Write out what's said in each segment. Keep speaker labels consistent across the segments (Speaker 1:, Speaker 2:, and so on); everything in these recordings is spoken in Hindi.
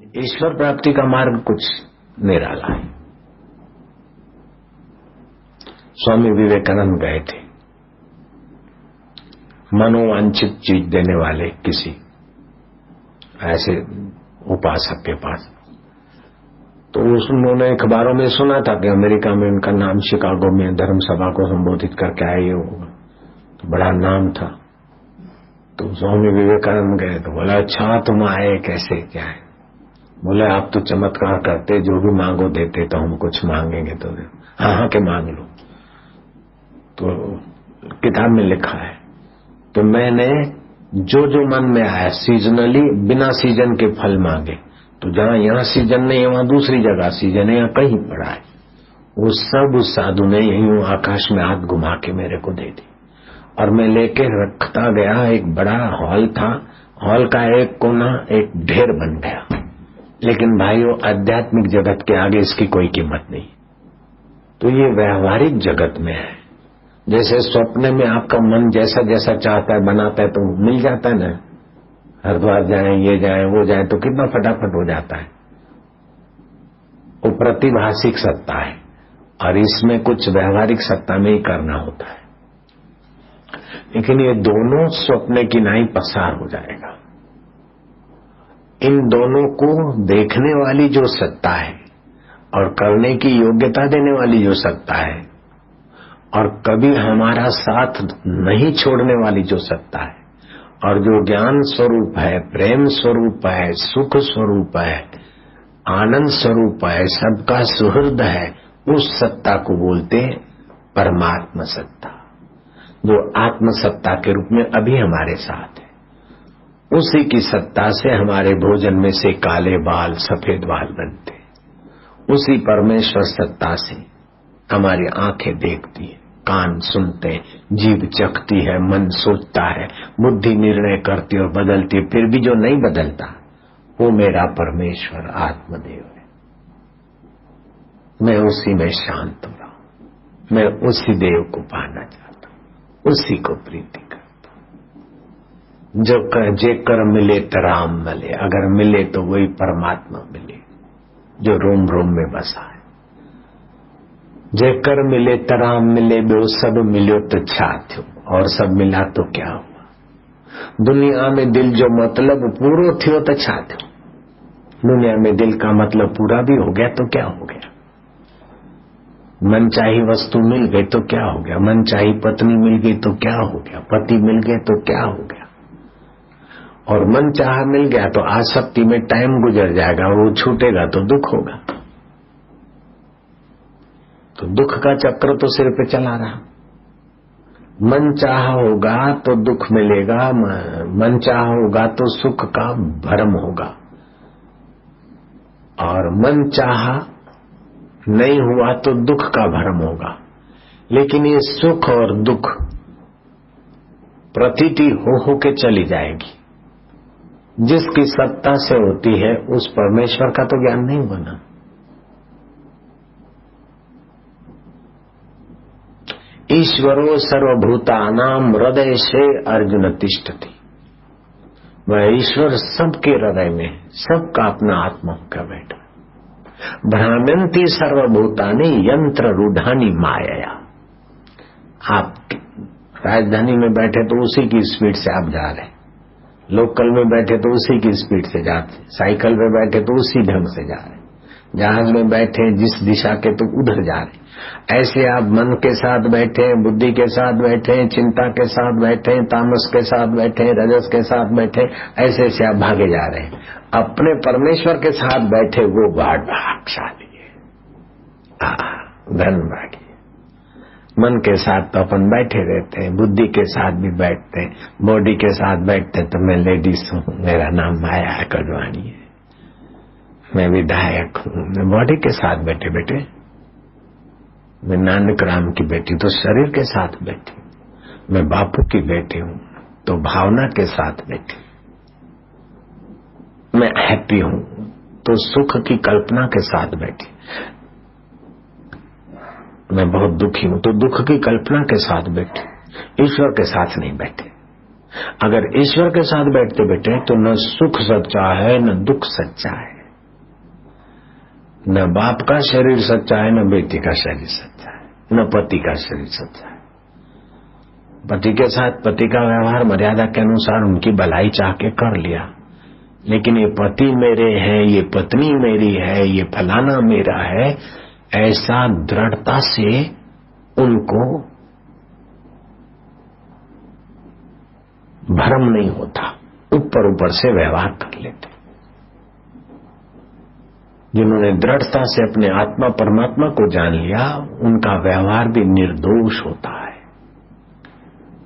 Speaker 1: ईश्वर प्राप्ति का मार्ग कुछ निराला है। स्वामी विवेकानंद गए थे मनोवांछित चीज देने वाले किसी ऐसे उपासक के पास, तो उन्होंने अखबारों में सुना था कि अमेरिका में उनका नाम शिकागो में धर्म सभा को संबोधित करके आए होगा, तो बड़ा नाम था। तो स्वामी विवेकानंद गए तो बोला अच्छा तुम आए कैसे क्या है? बोले आप तो चमत्कार करते, जो भी मांगो देते, तो हम कुछ मांगेंगे तो हाँ के मांग लो। तो किताब में लिखा है तो मैंने जो जो मन में आया सीजनली बिना सीजन के फल मांगे, तो जहां यहाँ सीजन नहीं है वहां दूसरी जगह सीजन है, यहाँ कहीं पड़ा है, वो सब उस साधु ने यही आकाश में हाथ घुमा के मेरे को दे दी। और मैं लेके रखता गया, एक बड़ा हॉल था, हॉल का एक कोना एक ढेर बन गया। लेकिन भाइयों आध्यात्मिक जगत के आगे इसकी कोई कीमत नहीं। तो ये व्यवहारिक जगत में है, जैसे स्वप्न में आपका मन जैसा जैसा चाहता है बनाता है तो मिल जाता है ना, हरिद्वार जाए ये जाए वो जाए तो कितना फटाफट हो जाता है। वो प्रतिभाषिक सत्ता है और इसमें कुछ व्यवहारिक सत्ता में ही करना होता है। लेकिन ये दोनों स्वप्न की नाई पसार हो जाएगा। इन दोनों को देखने वाली जो सत्ता है और करने की योग्यता देने वाली जो सत्ता है और कभी हमारा साथ नहीं छोड़ने वाली जो सत्ता है और जो ज्ञान स्वरूप है, प्रेम स्वरूप है, सुख स्वरूप है, आनंद स्वरूप है, सबका सुहृद है, उस सत्ता को बोलते हैं परमात्मा सत्ता, जो आत्म सत्ता के रूप में अभी हमारे साथ है। उसी की सत्ता से हमारे भोजन में से काले बाल सफेद बाल बनते, उसी परमेश्वर सत्ता से हमारी आंखें देखती है, कान सुनते, जीभ चखती है, मन सोचता है, बुद्धि निर्णय करती और बदलती है। फिर भी जो नहीं बदलता वो मेरा परमेश्वर आत्मदेव है। मैं उसी में शांत हो रहा हूं, मैं उसी देव को पाना चाहता हूं, उसी को प्रीति करता हूं। जो जे कर मिले तो राम मिले, अगर मिले तो वही परमात्मा मिले जो रोम रोम में बसा है। जेकर मिले तराम मिले, बो सब मिलो तो छा थो, और सब मिला तो क्या हुआ। दुनिया में दिल जो मतलब पूरो थियो तो छा थो, दुनिया में दिल का मतलब पूरा भी हो गया तो क्या हो गया। मन चाही वस्तु मिल गई तो क्या हो गया, मन चाही पत्नी मिल गई तो क्या हो गया, पति मिल गए तो क्या हो गया। और मन चाह मिल गया तो आसक्ति में टाइम गुजर जाएगा, वो छूटेगा तो दुख होगा। तो दुख का चक्र तो सिर पे चला रहा। मन चाह होगा तो दुख मिलेगा, मन चाह होगा तो सुख का भ्रम होगा, और मन चाह नहीं हुआ तो दुख का भ्रम होगा। लेकिन ये सुख और दुख प्रतीति हो के चली जाएगी। जिसकी सत्ता से होती है उस परमेश्वर का तो ज्ञान नहीं बना। ईश्वरो सर्वभूतानां हृदय से अर्जुन तिष्ठति। वह ईश्वर सबके हृदय में, सबका अपना आत्मा होकर बैठा। भ्राम्यन्ति सर्वभूतानि यंत्र रूढ़ानि मायया। आप राजधानी में बैठे तो उसी की स्पीड से आप जा रहे, लोकल में बैठे तो उसी की स्पीड से जाते, साइकिल में बैठे तो उसी ढंग से जा रहे, जहाज में बैठे जिस दिशा के तो उधर जा रहे। ऐसे आप मन के साथ बैठे, बुद्धि के साथ बैठे, चिंता के साथ बैठे, तामस के साथ बैठे, रजस के साथ बैठे, ऐसे ऐसे आप भागे जा रहे हैं। अपने परमेश्वर के साथ बैठे वो भाग्यशाली है, धनभागी। मन के साथ तो अपन बैठे रहते हैं, बुद्धि के साथ भी बैठते हैं, बॉडी के साथ बैठते हैं। तो मैं लेडीज हूँ, मेरा नाम माया कड़वाणी है, मैं विधायक हूँ, मैं बॉडी के साथ बैठे बैठे, मैं नानक राम की बेटी तो शरीर के साथ बैठी, मैं बापू की बेटी हूँ तो भावना के साथ बैठी, मैं हैप्पी हूँ तो सुख की कल्पना के साथ बैठी, मैं बहुत दुखी हूं तो दुख की कल्पना के साथ बैठे, ईश्वर के साथ नहीं बैठे। अगर ईश्वर के साथ बैठते बैठे तो न सुख सच्चा है न दुख सच्चा है, न बाप का शरीर सच्चा है, न बेटी का शरीर सच्चा है, न पति का शरीर सच्चा है। पति के साथ पति का व्यवहार मर्यादा के अनुसार उनकी भलाई चाह के कर लिया, लेकिन ये पति मेरे हैं, ये पत्नी मेरी है, ये फलाना मेरा है, ऐसा दृढ़ता से उनको भ्रम नहीं होता, ऊपर ऊपर से व्यवहार कर लेते। जिन्होंने दृढ़ता से अपने आत्मा परमात्मा को जान लिया, उनका व्यवहार भी निर्दोष होता है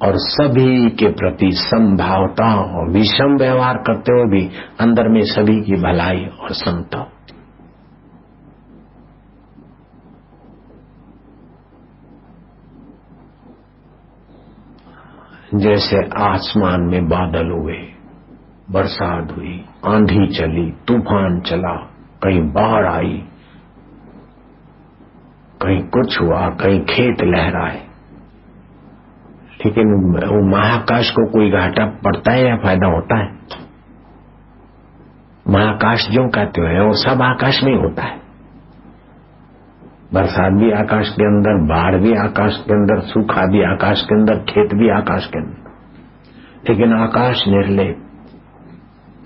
Speaker 1: और सभी के प्रति समभावता और विषम व्यवहार करते हुए भी अंदर में सभी की भलाई और समता। जैसे आसमान में बादल हुए, बरसात हुई, आंधी चली, तूफान चला, कहीं बाढ़ आई, कहीं कुछ हुआ, कहीं खेत लहराए, लेकिन वो महाकाश को कोई घाटा पड़ता है या फायदा होता है? महाकाश जो कहते हैं वो सब आकाश में होता है। बरसात भी आकाश के अंदर, बाढ़ भी आकाश के अंदर, सूखा भी आकाश के अंदर, खेत भी आकाश के अंदर। लेकिन आकाश निर्लेप,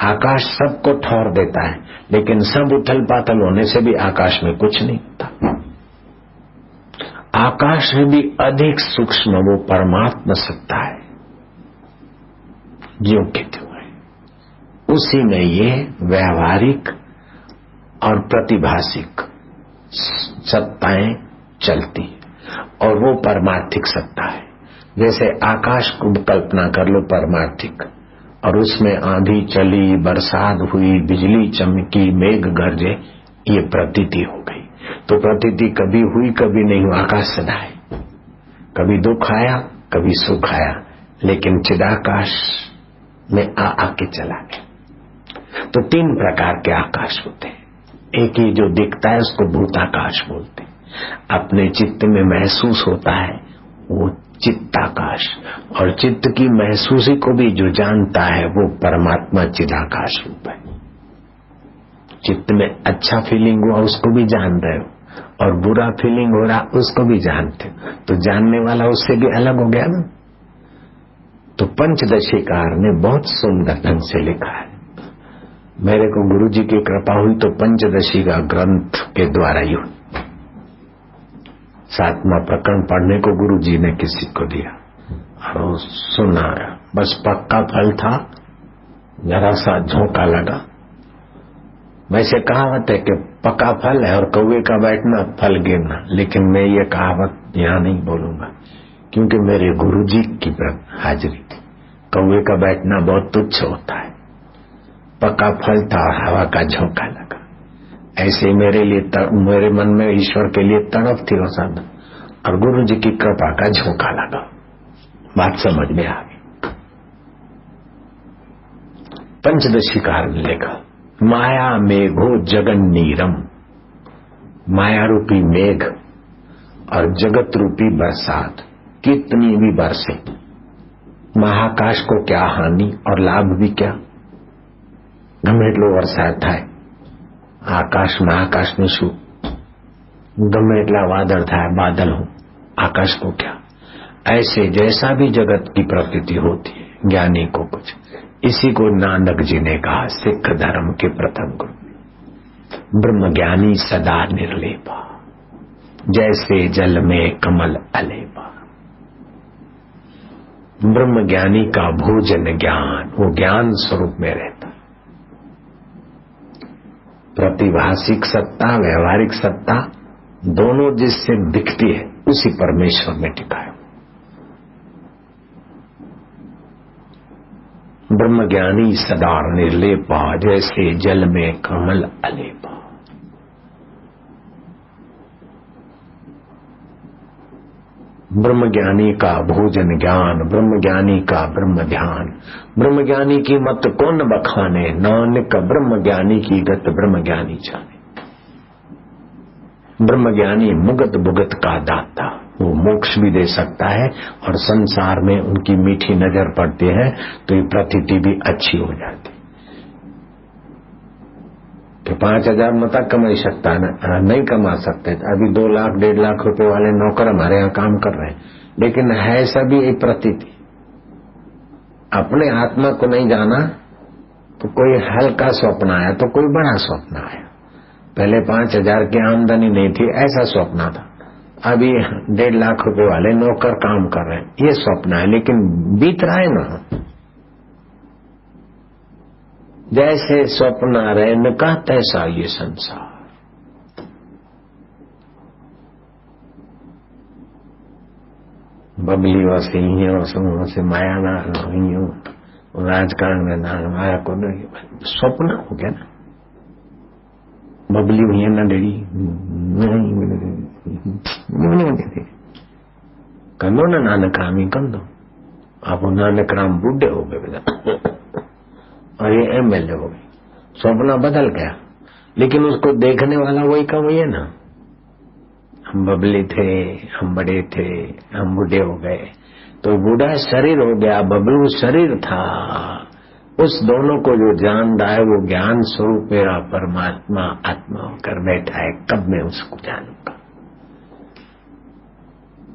Speaker 1: आकाश सबको ठौर देता है, लेकिन सब उथल पाथल होने से भी आकाश में कुछ नहीं होता। आकाश में भी अधिक सूक्ष्म वो परमात्मा सत्ता है जो कहते हुए, उसी में ये व्यवहारिक और प्रतिभाषिक सत्ताएं चलती और वो परमार्थिक सत्ता है। जैसे आकाश को कल्पना कर लो परमार्थिक, और उसमें आंधी चली, बरसात हुई, बिजली चमकी, मेघ गरजे, ये प्रतीति हो गई। तो प्रतीति कभी हुई कभी नहीं हुई, आकाश सदा है। कभी दुख आया कभी सुख आया, लेकिन चिदाकाश में आके चला गया। तो तीन प्रकार के आकाश होते हैं। एक ही जो दिखता है उसको भूताकाश बोलते हैं, अपने चित्त में महसूस होता है वो चित्ताकाश, और चित्त की महसूसी को भी जो जानता है वो परमात्मा चिदाकाश रूप है। चित्त में अच्छा फीलिंग हुआ उसको भी जान रहे हो और बुरा फीलिंग हो रहा उसको भी जानते हो, तो जानने वाला उससे भी अलग हो गया ना। तो पंचदशीकार ने बहुत सुंदर ढंग से लिखा है। मेरे को गुरु जी की कृपा हुई तो पंचदशी का ग्रंथ के द्वारा ही हुई। 7वां प्रकरण पढ़ने को गुरु जी ने किसी को दिया और सुना, बस पक्का फल था, जरा सा झोंका लगा। वैसे कहावत है कि पक्का फल है और कौवे का बैठना फल गिरना, लेकिन मैं ये कहावत यहाँ नहीं बोलूंगा क्योंकि मेरे गुरु जी की हाजिरी थी। कौवे का बैठना बहुत तुच्छ होता है, पक्का फल था और हवा का झोंका लगा। ऐसे मेरे लिए मेरे मन में ईश्वर के लिए तड़प थी और साधन, और गुरु जी की कृपा का झोंका लगा। बात समझ में आ गई। पंचदशीकार ने लिखा, माया मेघो जगन नीरम, माया रूपी मेघ और जगत रूपी बरसात कितनी भी बरसे, महाकाश को क्या हानि और लाभ भी क्या। गमे એટલો વરસાદ થાય, આકાશ મહાકાશને શું, ગમે એટલા વાદળ થાય, बादल हो, आकाश को क्या। ऐसे जैसा भी जगत की प्रकृति होती है, ज्ञानी को कुछ। इसी को नानक जी ने कहा सिख धर्म के प्रथम गुरु, ब्रह्म ज्ञानी सदा निर्लेपा, जैसे जल में कमल अलेपा। ब्रह्म ज्ञानी का भोजन ज्ञान, वो ज्ञान स्वरूप में रहता। प्रतिभाषिक सत्ता, व्यवहारिक सत्ता दोनों जिससे दिखती है उसी परमेश्वर में टिका है। ब्रह्मज्ञानी सदा निर्लेपा, जैसे जल में कमल अलेपा। ब्रह्मज्ञानी का भोजन ज्ञान, ब्रह्मज्ञानी का ब्रह्म ध्यान। ब्रह्मज्ञानी की मत कौन बखाने, नानक ब्रह्मज्ञानी की गत ब्रह्मज्ञानी जाने। ब्रह्मज्ञानी मुगत भुगत का दाता, वो मोक्ष भी दे सकता है और संसार में उनकी मीठी नजर पड़ती है तो ये प्रतीति भी अच्छी हो जाती। तो 5,000 मत कमा सकता है ना, नहीं कमा सकते। अभी 2 लाख 1.5 लाख रुपए वाले नौकर हमारे यहाँ काम कर रहे हैं, लेकिन है सभी एक प्रतीति। अपने आत्मा को नहीं जाना तो कोई हल्का स्वप्न आया तो कोई बड़ा स्वप्न आया। पहले 5,000 की आमदनी नहीं थी, ऐसा स्वप्न था। अभी 1.5 लाख रुपए वाले नौकर काम कर रहे हैं, ये स्वप्न है, लेकिन बीत रहा है ना। जैसे स्वप्न रैन का तैसा ये संसार। बबली वसी से माया ना राजकारण में ना माया को स्वप्न हो गया ना। बबली हुई ना डेरी कंदो ना नानक रामी कंदो। आप नानक राम बूढ़े हो गए और ये एमएलए हो गए, स्वप्न बदल गया, लेकिन उसको देखने वाला वही का वही है ना। हम बबली थे, हम बड़े थे, हम बूढ़े हो गए, तो बूढ़ा शरीर हो गया, बबलू शरीर था। उस दोनों को जो जान रहा है वो ज्ञान स्वरूप मेरा परमात्मा आत्मा होकर बैठा है। कब मैं उसको जानूंगा?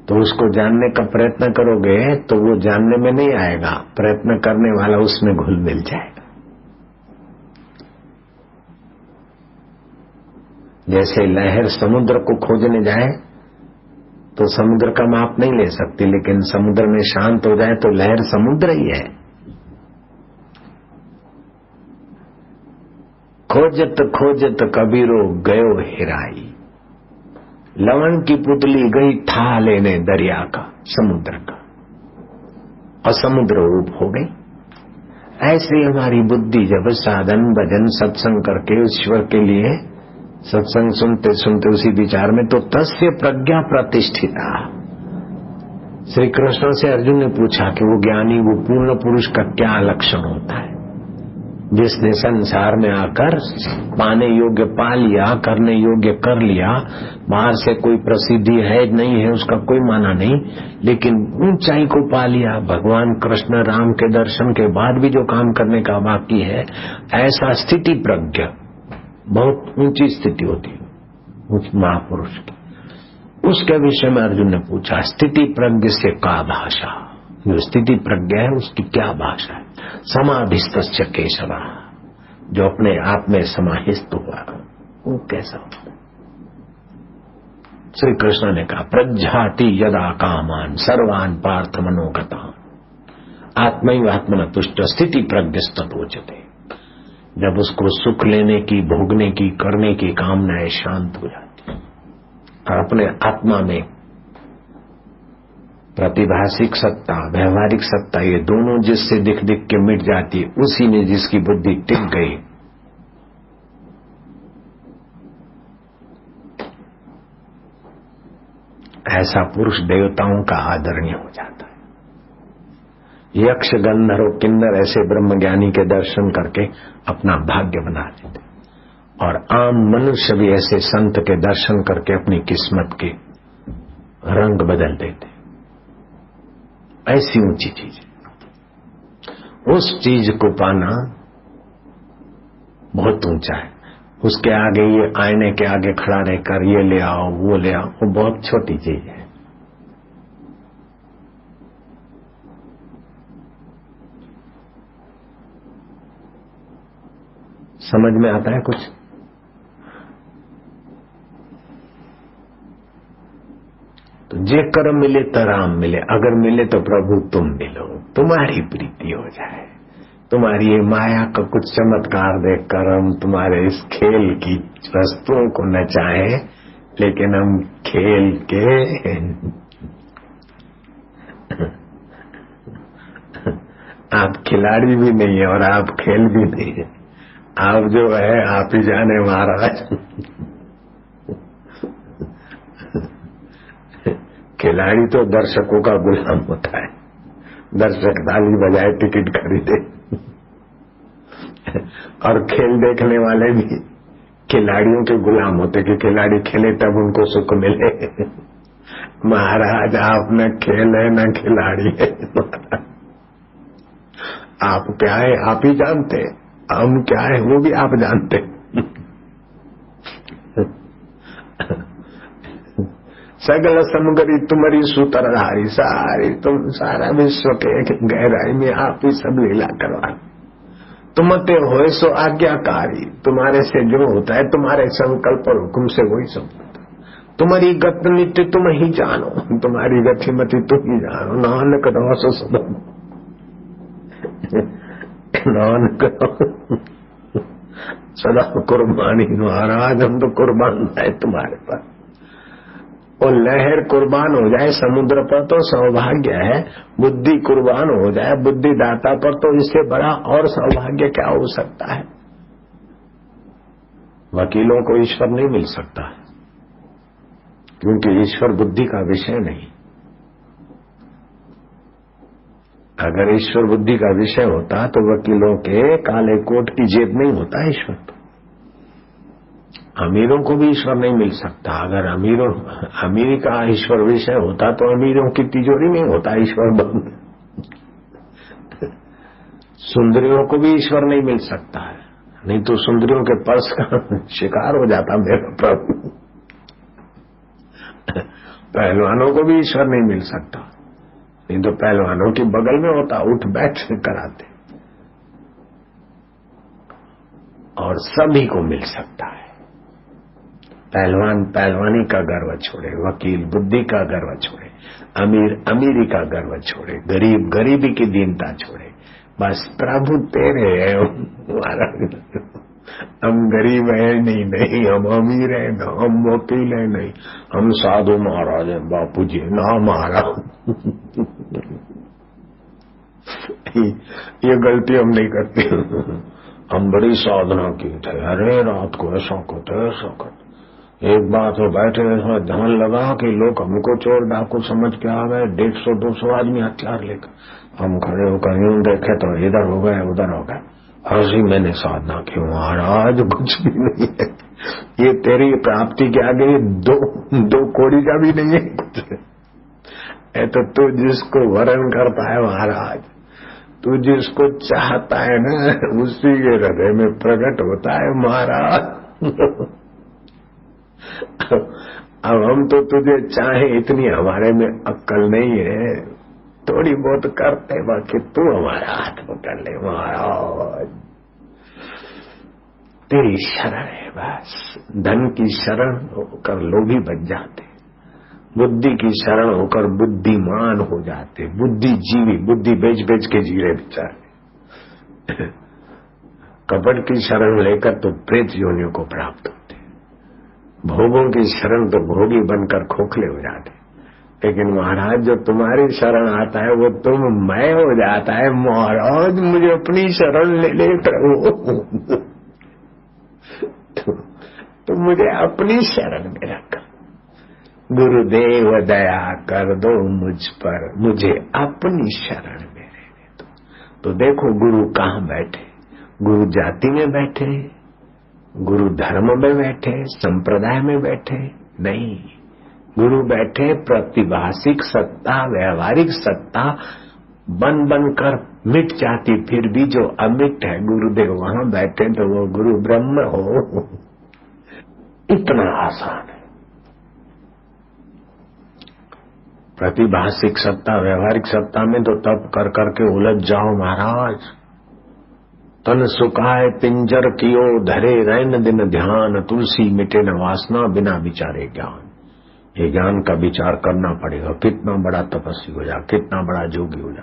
Speaker 1: तो उसको जानने का प्रयत्न करोगे तो वो जानने में नहीं आएगा, प्रयत्न करने वाला उसमें घुल मिल जाएगा। जैसे लहर समुद्र को खोजने जाए तो समुद्र का माप नहीं ले सकती, लेकिन समुद्र में शांत हो जाए तो लहर समुद्र ही है। खोजत खोजत कबीरो गयो हेराई, लवण की पुतली गई ठा लेने दरिया का, समुद्र का, और समुद्र रूप हो गई। ऐसे हमारी बुद्धि जब साधन भजन सत्संग करके ईश्वर के लिए सत्संग सुनते सुनते उसी विचार में, तो तस्य प्रज्ञा प्रतिष्ठिता। श्री कृष्ण से अर्जुन ने पूछा कि वो ज्ञानी, वो पूर्ण पुरुष का क्या लक्षण होता है, जिसने संसार में आकर पाने योग्य पा लिया, करने योग्य कर लिया। बाहर से कोई प्रसिद्धि है नहीं है उसका कोई माना नहीं, लेकिन ऊंचाई को पा लिया। भगवान कृष्ण राम के दर्शन के बाद भी जो काम करने का बाकी है, ऐसा स्थिति प्रज्ञा, बहुत ऊंची स्थिति होती है उस महापुरुष की। उसके विषय में अर्जुन ने पूछा, स्थिति प्रज्ञ से का भाषा, जो स्थिति प्रज्ञा है उसकी क्या भाषा है? समाधिस्तस्य केशवा, जो अपने आप में समाहित हुआ, वो कैसा होता? श्री कृष्ण ने कहा, प्रज्ञाति यदा कामान सर्वान पार्थ मनोगतान आत्मैव आत्मन तुष्ट स्थिति प्रज्ञस्ततोचते। जब उसको सुख लेने की, भोगने की, करने की कामनाएं शांत हो जाती और अपने आत्मा में प्रतिभाषिक सत्ता, व्यवहारिक सत्ता, ये दोनों जिससे दिख दिख के मिट जाती है, उसी में जिसकी बुद्धि टिक गई, ऐसा पुरुष देवताओं का आदरणीय हो जाता है। यक्ष गंधर्व किन्नर ऐसे ब्रह्मज्ञानी के दर्शन करके अपना भाग्य बना लेते, और आम मनुष्य भी ऐसे संत के दर्शन करके अपनी किस्मत के रंग बदल देते। ऐसी ऊंची चीज है, उस चीज को पाना बहुत ऊंचा है। उसके आगे ये आईने के आगे खड़ा रहकर ये ले आओ वो ले आओ, वो बहुत छोटी चीज है। समझ में आता है कुछ? तो जे कर मिले तो राम मिले, अगर मिले तो प्रभु तुम मिलो, तुम्हारी प्रीति हो जाए। तुम्हारी ये माया का कुछ चमत्कार देखकर हम तुम्हारे इस खेल की वस्तुओं को न चाहे, लेकिन हम खेल के आप खिलाड़ी भी नहीं है और आप खेल भी नहीं है, आप जो है आप ही जाने महाराज। खिलाड़ी तो दर्शकों का गुलाम होता है, दर्शक ताली बजाए टिकट खरीदे, और खेल देखने वाले भी खिलाड़ियों के गुलाम होते कि खिलाड़ी खेले तब उनको सुख मिले। महाराज आप न खेल है न खिलाड़ी है, आप क्या है आप ही जानते, हम क्या है वो भी आप जानते। सगल समगरी तुम्हारी सूत्रधारी, सारी तुम सारा विश्व के गहराई में आप ही सब लीला करवा। तुम ते होए सो आज्ञाकारी, तुम्हारे से जो होता है तुम्हारे संकल्प और हुक्म से वही सब होता है। तुम्हारी गत नित्य तुम ही जानो, तुम्हारी गति मति तुम ही जानो। नानक दास सदा नानक सदा कुर्बानी। महाराज हम तो कुर्बान है तुम्हारे पर। और लहर कुर्बान हो जाए समुद्र पर तो सौभाग्य है, बुद्धि कुर्बान हो जाए बुद्धि दाता पर तो इससे बड़ा और सौभाग्य क्या हो सकता है। वकीलों को ईश्वर नहीं मिल सकता, क्योंकि ईश्वर बुद्धि का विषय नहीं। अगर ईश्वर बुद्धि का विषय होता तो वकीलों के काले कोट की जेब में ही होता ईश्वर। अमीरों को भी ईश्वर नहीं मिल सकता। अगर अमीरी का ईश्वर विषय होता तो अमीरों की तिजोरी में होता ईश्वर बंद। सुंदरियों को भी ईश्वर नहीं मिल सकता है, नहीं तो सुंदरियों के पर्स का शिकार हो जाता मेरा प्रभु। पहलवानों को भी ईश्वर नहीं मिल सकता, नहीं तो पहलवानों की बगल में होता, उठ बैठ कराते। और सभी को मिल सकता है। पहलवान पहलवानी का गर्व छोड़े, वकील बुद्धि का गर्व छोड़े, अमीर अमीरी का गर्व छोड़े, गरीब गरीबी की दीनता छोड़े। बस प्रभु तेरे है। हम गरीब है नहीं, हम अमीर है ना, हम वकील है नहीं, हम साधु महाराज है बापू जी ना महाराज। ये गलती हम नहीं करते। हम बड़ी साधना की थे, अरे रात को ऐसा करते ऐसा करते। एक बार तो बैठे इसमें ध्यान लगा कि लोग हमको चोर डाकू समझ के आ गए, 150-200 आदमी हथियार लेकर। हम खड़े होकर यूं देखे तो इधर हो गए उधर हो गए। हंसी मैंने साधना की, महाराज कुछ भी नहीं है, ये तेरी प्राप्ति के आगे दो कोड़ी का भी नहीं है। तो तू जिसको वरण करता है महाराज, तू जिसको चाहता है ना, उसी के हृदय में प्रकट होता है महाराज। अब हम तो तुझे चाहे इतनी हमारे में अक्ल नहीं है, थोड़ी बहुत करते, बाकी तू हमारा हाथ पकड़ ले महाराज। तेरी शरण है बस। धन की शरण होकर लोभी बच जाते, बुद्धि की शरण होकर बुद्धिमान हो जाते। बुद्धिजीवी, बुद्धि बेच बेच के जी रहे बेचारे। कपट की शरण लेकर तो प्रेत योनियों को प्राप्त होते। भोगों की शरण तो भोगी बनकर खोखले हो जाते। लेकिन महाराज जो तुम्हारी शरण आता है वो तुम मैं हो जाता है। महाराज मुझे अपनी शरण ले ले प्रभु, तो मुझे अपनी शरण में रख। गुरुदेव दया कर दो मुझ पर, मुझे अपनी शरण में रहने दो। तो देखो गुरु कहाँ बैठे, गुरु जाति में बैठे, गुरु धर्म में बैठे, संप्रदाय में बैठे नहीं। गुरु बैठे प्रतिभाषिक सत्ता, व्यवहारिक सत्ता बन बनकर मिट जाती, फिर भी जो अमिट है गुरुदेव वहां बैठे तो वो गुरु ब्रह्म हो। इतना आसान है। प्रतिभाषिक सत्ता, व्यवहारिक सत्ता में तो तप कर करके उलझ जाओ महाराज। तन सुखाए पिंजर कियो, धरे रैन दिन ध्यान, तुलसी मिटे न वासना, बिना विचारे ज्ञान। ये ज्ञान का विचार करना पड़ेगा। कितना बड़ा तपस्वी हो जा, कितना बड़ा जोगी हो जा,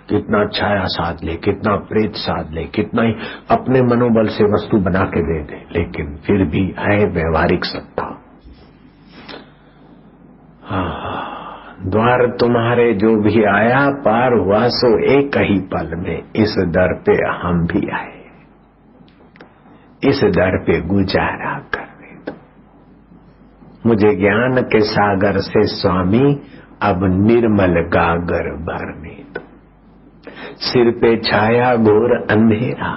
Speaker 1: कितना छाया साध ले, कितना प्रेत साध ले, कितना ही अपने मनोबल से वस्तु बना के दे दे, लेकिन फिर भी है व्यवहारिक सत्ता। द्वार तुम्हारे जो भी आया, पार हुआ सो एक ही पल में। इस दर पे हम भी आए, इस दर पे गुजारा करने दो। मुझे ज्ञान के सागर से स्वामी अब निर्मल गागर भरने दो। सिर पे छाया घोर अंधेरा,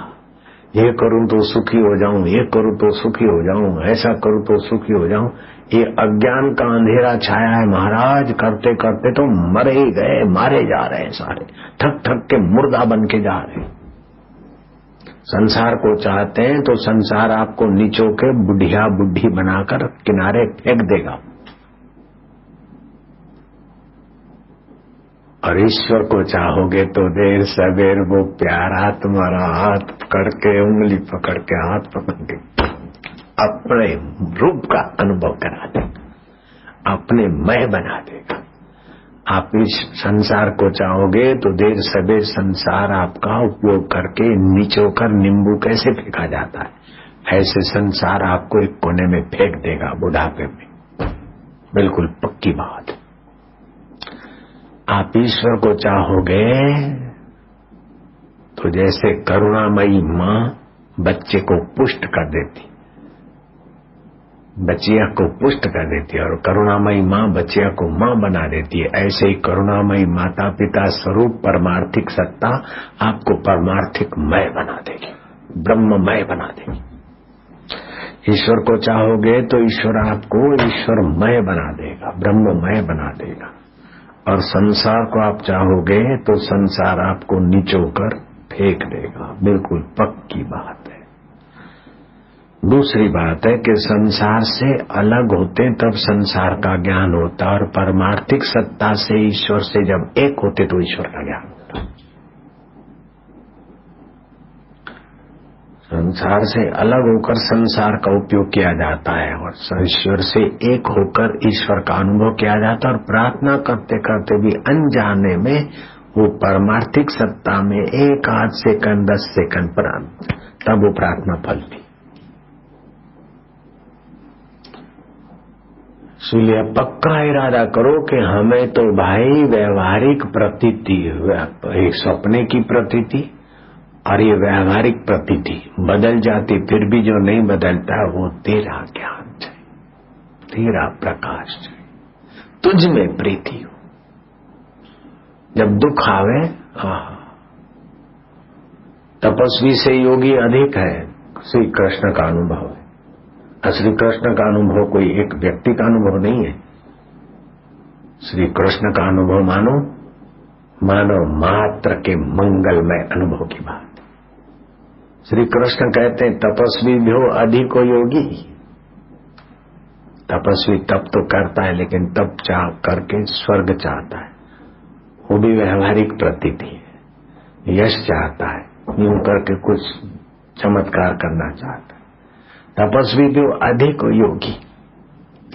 Speaker 1: ये करूं तो सुखी हो जाऊं, ये करूं तो सुखी हो जाऊं, ऐसा करूं तो सुखी हो जाऊं। ये अज्ञान का अंधेरा छाया है महाराज। करते करते तो मरे ही गए, मारे जा रहे हैं सारे, ठक ठक के मुर्दा बन के जा रहे हैं। संसार को चाहते हैं तो संसार आपको नीचो के बुढ़िया बुढ़ी बनाकर किनारे फेंक देगा, और ईश्वर को चाहोगे तो देर सवेर वो प्यारा तुम्हारा हाथ पकड़ के, उंगली पकड़ के, हाथ पकड़ के अपने रूप का अनुभव करा देगा, अपने मय बना देगा। आप इस संसार को चाहोगे तो देर सवेर संसार आपका उपयोग करके निचोकर नींबू कैसे फेंका जाता है, ऐसे संसार आपको एक कोने में फेंक देगा बुढ़ापे में। बिल्कुल पक्की बात। आप ईश्वर को चाहोगे तो जैसे करुणामयी माँ बच्चे को पुष्ट कर देती, बच्चिया को पुष्ट कर देती है, और करुणामयी माँ बच्चिया को माँ बना देती है, ऐसे ही करुणामयी माता पिता स्वरूप परमार्थिक सत्ता आपको परमार्थिक मय बना देगी, ब्रह्ममय बना देगी। ईश्वर को चाहोगे तो ईश्वर आपको ईश्वरमय बना देगा, ब्रह्ममय बना देगा, और संसार को आप चाहोगे तो संसार आपको निचोकर फेंक देगा। बिल्कुल पक्की बात है। दूसरी बात है कि संसार से अलग होते तब संसार का ज्ञान होता, और परमार्थिक सत्ता से ईश्वर से जब एक होते तो ईश्वर का ज्ञान होता। संसार से अलग होकर संसार का उपयोग किया जाता है, और ईश्वर से एक होकर ईश्वर का अनुभव किया जाता है, और प्रार्थना करते करते भी अनजाने में वो परमार्थिक सत्ता में 1 आध सेकंड 10 सेकंड पर तब वो प्रार्थना फलती। इसलिए पक्का इरादा करो कि हमें तो भाई व्यवहारिक प्रतीति, सपने की प्रतीति और ये व्यवहारिक प्रतीति बदल जाती, फिर भी जो नहीं बदलता वो तेरा ज्ञान है, तेरा प्रकाश है, तुझ में प्रीति हो। जब दुख आवे, तपस्वी से योगी अधिक है, श्री कृष्ण का अनुभव है। श्री कृष्ण का अनुभव कोई एक व्यक्ति का अनुभव नहीं है। श्री कृष्ण का अनुभव मानो मात्र के मंगलमय अनुभव की बात। श्री कृष्ण कहते हैं तपस्वी भी हो अधिक हो योगी। तपस्वी तप तो करता है, लेकिन तप चाह करके स्वर्ग चाहता है, वो भी व्यवहारिक प्रतीति है। यश चाहता है, यूं करके कुछ चमत्कार करना चाहता है। तपस्वी भी हो अधिक हो योगी।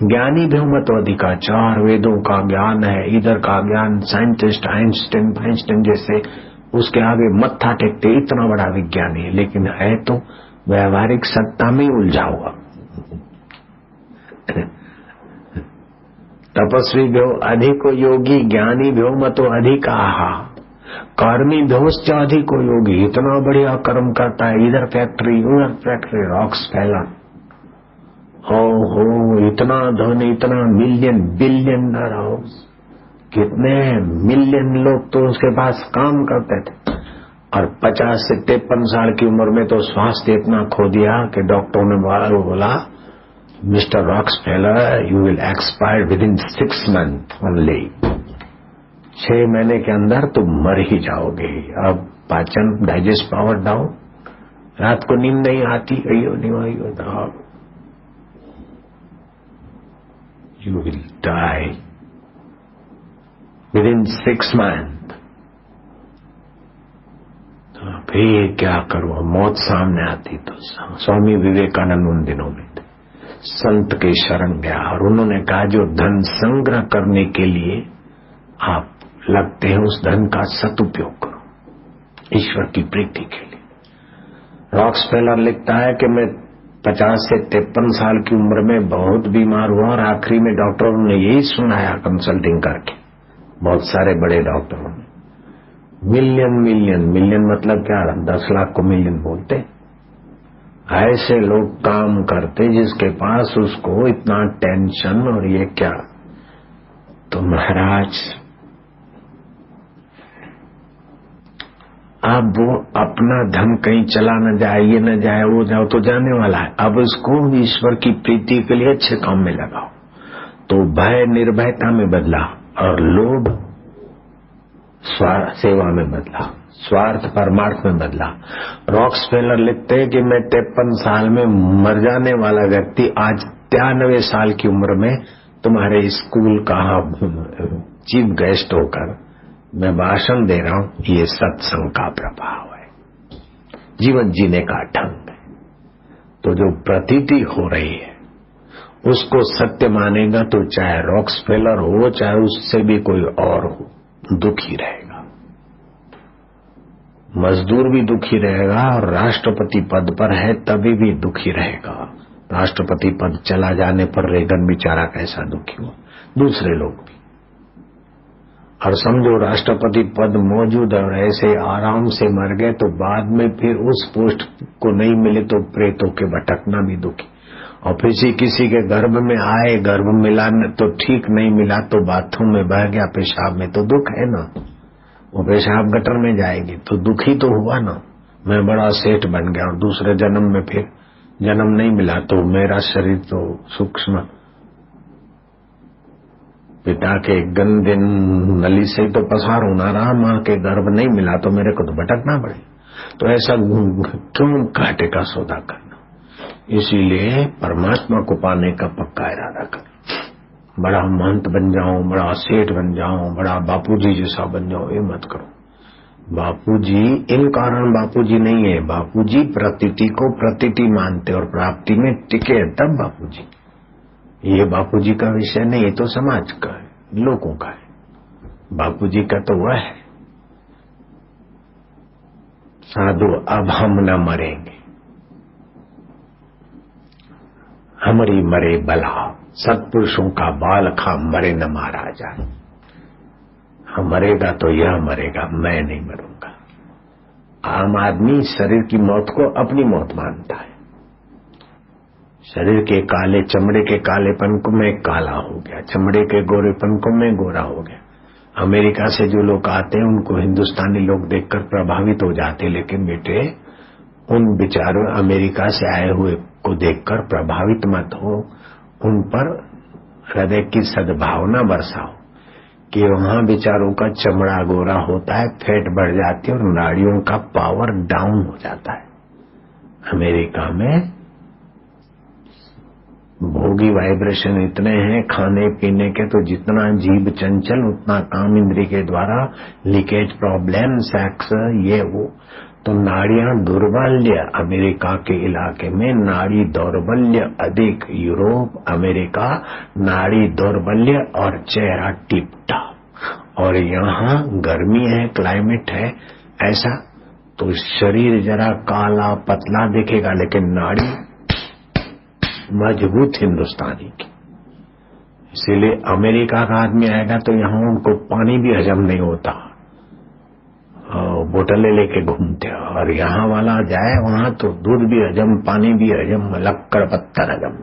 Speaker 1: ज्ञानी भी हो मत अधिका, 4 वेदों का ज्ञान है, इधर का ज्ञान, साइंटिस्ट आइंस्टाइन जैसे उसके आगे मत्था टेकते, इतना बड़ा विज्ञानी है, लेकिन है तो व्यवहारिक सत्ता में उलझा हुआ। तपस्वी भी हो अधिक हो योगी, ज्ञानी भी हो मत अधिक आहा, कर्मी भी अधिक हो योगी। इतना बढ़िया कर्म करता है, इधर फैक्ट्री उधर फैक्ट्री, रॉक्स फैला, हो इतना धन, इतना मिलियन बिलियनर हाउस, कितने मिलियन लोग तो उसके पास काम करते थे, और 50 से 53 साल की उम्र में तो स्वास्थ्य इतना खो दिया कि डॉक्टरों ने बोला mister Rockefeller you will expire within 6 month only. 6 महीने के अंदर तुम मर ही जाओगे। अब पाचन डाइजेस्ट पावर डाउन, रात को नींद नहीं आती, you will die within 6 month. तो फिर क्या करो, मौत सामने आती। तो स्वामी विवेकानंद उन दिनों में थे, संत के शरण गया, और उन्होंने कहा जो धन संग्रह करने के लिए आप लगते हैं उस धन का सदुपयोग करो ईश्वर की प्रीति के लिए। रॉक्सफेलर लिखता है कि मैं 50 से 53 साल की उम्र में बहुत बीमार हुआ, और आखिरी में डॉक्टरों ने यही सुनाया कंसल्टिंग करके, बहुत सारे बड़े डॉक्टरों ने, मिलियन मतलब क्या, 10 लाख को मिलियन बोलते। ऐसे लोग काम करते जिसके पास उसको इतना टेंशन, और ये क्या। तो महाराज अब वो अपना धन कहीं चला न जाए, ये न जाए, वो जाओ तो जाने वाला है। अब इसको ईश्वर की प्रीति के लिए अच्छे काम में लगाओ। तो भय निर्भयता में बदला, और लोभ सेवा में बदला। स्वार्थ परमार्थ में बदला। रॉक्सफेलर लिखते हैं कि मैं 53 साल में मर जाने वाला व्यक्ति आज 93 साल की उम्र में तुम्हारे स्कूल का चीफ गेस्ट होकर मैं भाषण दे रहा हूं। ये सत्संग का प्रभाव है, जीवन जीने का ढंग है। तो जो प्रतीति हो रही है उसको सत्य मानेगा तो चाहे रॉक्सफेलर हो चाहे उससे भी कोई और हो, दुखी रहेगा। मजदूर भी दुखी रहेगा और राष्ट्रपति पद पर है तभी भी दुखी रहेगा। राष्ट्रपति पद चला जाने पर रेगन बेचारा कैसा दुखी हुआ, दूसरे लोग भी। और समझो राष्ट्रपति पद मौजूद है और ऐसे आराम से मर गए तो बाद में फिर उस पोस्ट को नहीं मिले तो प्रेतों के भटकना भी दुखी। और फिर किसी के गर्भ में आए, गर्भ मिला तो ठीक, नहीं मिला तो बाथरूम में बह गया पेशाब में, तो दुख है ना। वो पेशाब गटर में जाएगी तो दुखी तो हुआ ना। मैं बड़ा सेठ बन गया और दूसरे जन्म में फिर जन्म नहीं मिला तो मेरा शरीर तो सूक्ष्म पिता के गंदे नली से तो पसार होना रहा, माँ के गर्भ नहीं मिला तो मेरे को तो भटकना पड़े। तो ऐसा क्यों घाटे का सौदा करना। इसीलिए परमात्मा को पाने का पक्का इरादा कर। बड़ा महंत बन जाऊं, बड़ा सेठ बन जाऊं, बड़ा बापूजी जैसा बन जाऊं, ये मत करो। बापूजी इन कारण बापूजी नहीं है। बापूजी प्रतीति को प्रतीति मानते और प्राप्ति में टिके तब बापूजी। ये बापूजी का विषय नहीं, ये तो समाज का है, लोगों का है। बापूजी का तो वह है साधु अब हम न मरेंगे, हमारी मरे बला, सत्पुरुषों का बाल खा मरे न मारा जाए। हम मरेगा तो यह मरेगा, मैं नहीं मरूंगा। आम आदमी शरीर की मौत को अपनी मौत मानता है। शरीर के काले, चमड़े के कालेपन को मैं काला हो गया, चमड़े के गोरेपन को मैं गोरा हो गया। अमेरिका से जो लोग आते हैं उनको हिंदुस्तानी लोग देखकर प्रभावित हो जाते, लेकिन बेटे उन बेचारों अमेरिका से आए हुए को देखकर प्रभावित मत हो। उन पर हृदय की सद्भावना बरसाओ कि वहां बेचारों का चमड़ा गोरा होता है, फैट बढ़ जाती है और नाड़ियों का पावर डाउन हो जाता है। अमेरिका में भोगी वाइब्रेशन इतने हैं खाने पीने के, तो जितना जीभ चंचल उतना काम इंद्री के द्वारा, लीकेज प्रॉब्लम, सेक्स, ये वो। तो नाड़ियां दुर्बल्य अमेरिका के इलाके में नाड़ी दौर्बल्य अधिक। यूरोप, अमेरिका नाड़ी दौर्बल्य और चेहरा टिप टाप। और यहाँ गर्मी है, क्लाइमेट है ऐसा, तो शरीर जरा काला पतला दिखेगा लेकिन नाड़ी मजबूत हिंदुस्तानी की। इसीलिए अमेरिका का आदमी आएगा तो यहाँ उनको पानी भी हजम नहीं होता, बोतलें लेके घूमते। और यहाँ वाला जाए वहां तो दूध भी हजम, पानी भी हजम, लक्कड़ पत्थर हजम।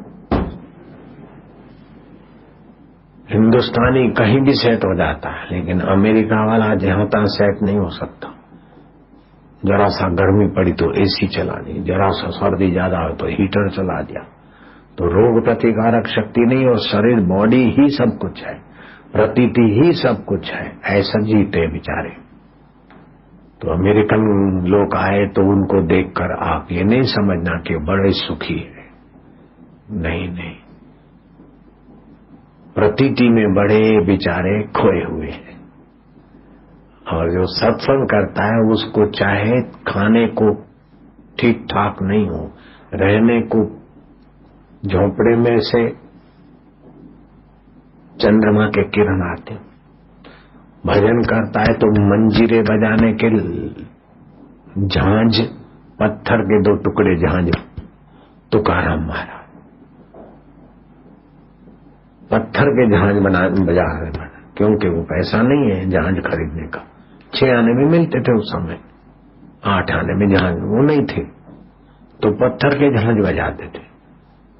Speaker 1: हिंदुस्तानी कहीं भी सेट हो जाता है, लेकिन अमेरिका वाला जहां तहां सेट नहीं हो सकता। जरा सा गर्मी पड़ी तो एसी चला दी, जरा सा सर्दी ज्यादा हो तो हीटर चला दिया। तो रोग प्रतिकारक शक्ति नहीं, और शरीर बॉडी ही सब कुछ है, प्रतीति ही सब कुछ है, ऐसा जीते बेचारे। तो अमेरिकन लोग आए तो उनको देखकर आप ये नहीं समझना कि बड़े सुखी है, नहीं नहीं, प्रतीति में बड़े बेचारे खोए हुए हैं। और जो सत्संग करता है उसको चाहे खाने को ठीक ठाक नहीं हो, रहने को झोंपड़े में से चंद्रमा के किरण आते, भजन करता है तो मंजीरे बजाने के झांझ, पत्थर के 2 टुकड़े झांझ तुकाराम महाराज पत्थर के झांझ बजा रहे, क्योंकि वो पैसा नहीं है झांझ खरीदने का। 6 आने में मिलते थे उस समय, 8 आने में झांझ वो नहीं थे, तो पत्थर के झांझ बजाते थे।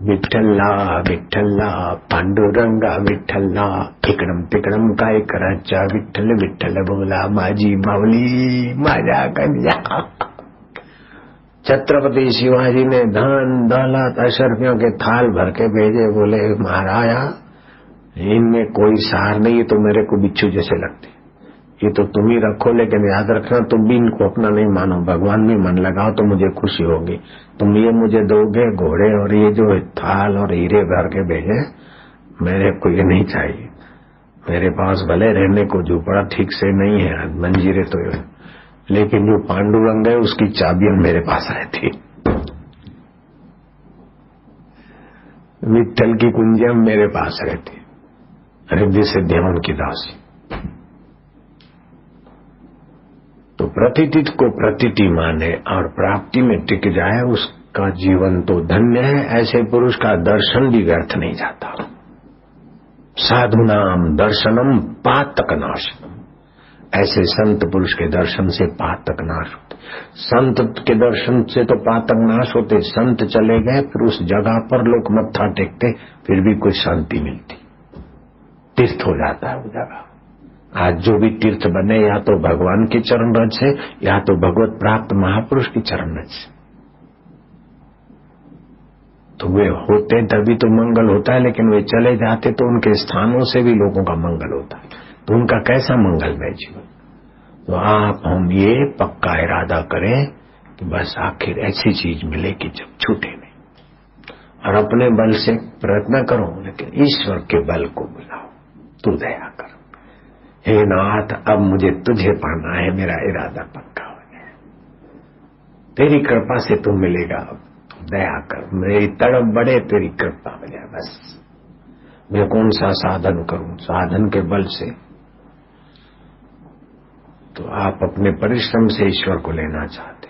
Speaker 1: विठ्ठला विठ्ठला पांडुरंगा विठ्ठला, इकडम तिकडम काय करायचा, विठ्ठल विठ्ठल बोला माझी माऊली माझ्या कन्या। छत्रपति शिवाजी ने धन दौलत अशर्फियों के थाल भर के भेजे, बोले महाराजा इनमें कोई सार नहीं, तो मेरे को बिच्छू जैसे लगते, ये तो तुम ही रखो, लेकिन याद रखना तुम भी इनको अपना नहीं मानो, भगवान में मन लगाओ तो मुझे खुशी होगी। तुम ये मुझे दोगे घोड़े और ये जो थाल और हीरे भर के भेजे, मेरे को ये नहीं चाहिए। मेरे पास भले रहने को झोपड़ा ठीक से नहीं है, मंजीरे तो है, लेकिन जो पांडुरंग है उसकी चाबियां मेरे पास आई थी। विठल की कुंजियां मेरे पास रहती, हृदय से ध्यान की दासी। तो प्रतिष्ठित को प्रतिष्ठित माने और प्राप्ति में टिक जाए, उसका जीवन तो धन्य है। ऐसे पुरुष का दर्शन भी व्यर्थ नहीं जाता। साधुनाम दर्शनम पातक नाशनम, ऐसे संत पुरुष के दर्शन से पातक नाश होते। संत के दर्शन से तो पातक नाश होते। संत चले गए, फिर उस जगह पर लोग मत्था टेकते, फिर भी कोई शांति मिलती, तीर्थ हो जाता है वो जगह। आज जो भी तीर्थ बने, या तो भगवान की चरण रज से, या तो भगवत प्राप्त महापुरुष की चरण रज से। तो वे होते तभी तो मंगल होता है, लेकिन वे चले जाते तो उनके स्थानों से भी लोगों का मंगल होता है। तो उनका कैसा मंगलमय जीवन। तो आप हम ये पक्का इरादा करें कि बस आखिर ऐसी चीज मिले कि जब छूटे नहीं, और अपने बल से प्रयत्न करो, लेकिन ईश्वर के बल को बुलाओ। तू दया कर, हे नाथ, अब मुझे तुझे पाना है, मेरा इरादा पक्का हो गया, तेरी कृपा से तू मिलेगा। अब दया कर, मेरी तड़प बढ़े, तेरी कृपा हो जाए। बस मैं कौन सा साधन करूं, साधन के बल से तो आप अपने परिश्रम से ईश्वर को लेना चाहते।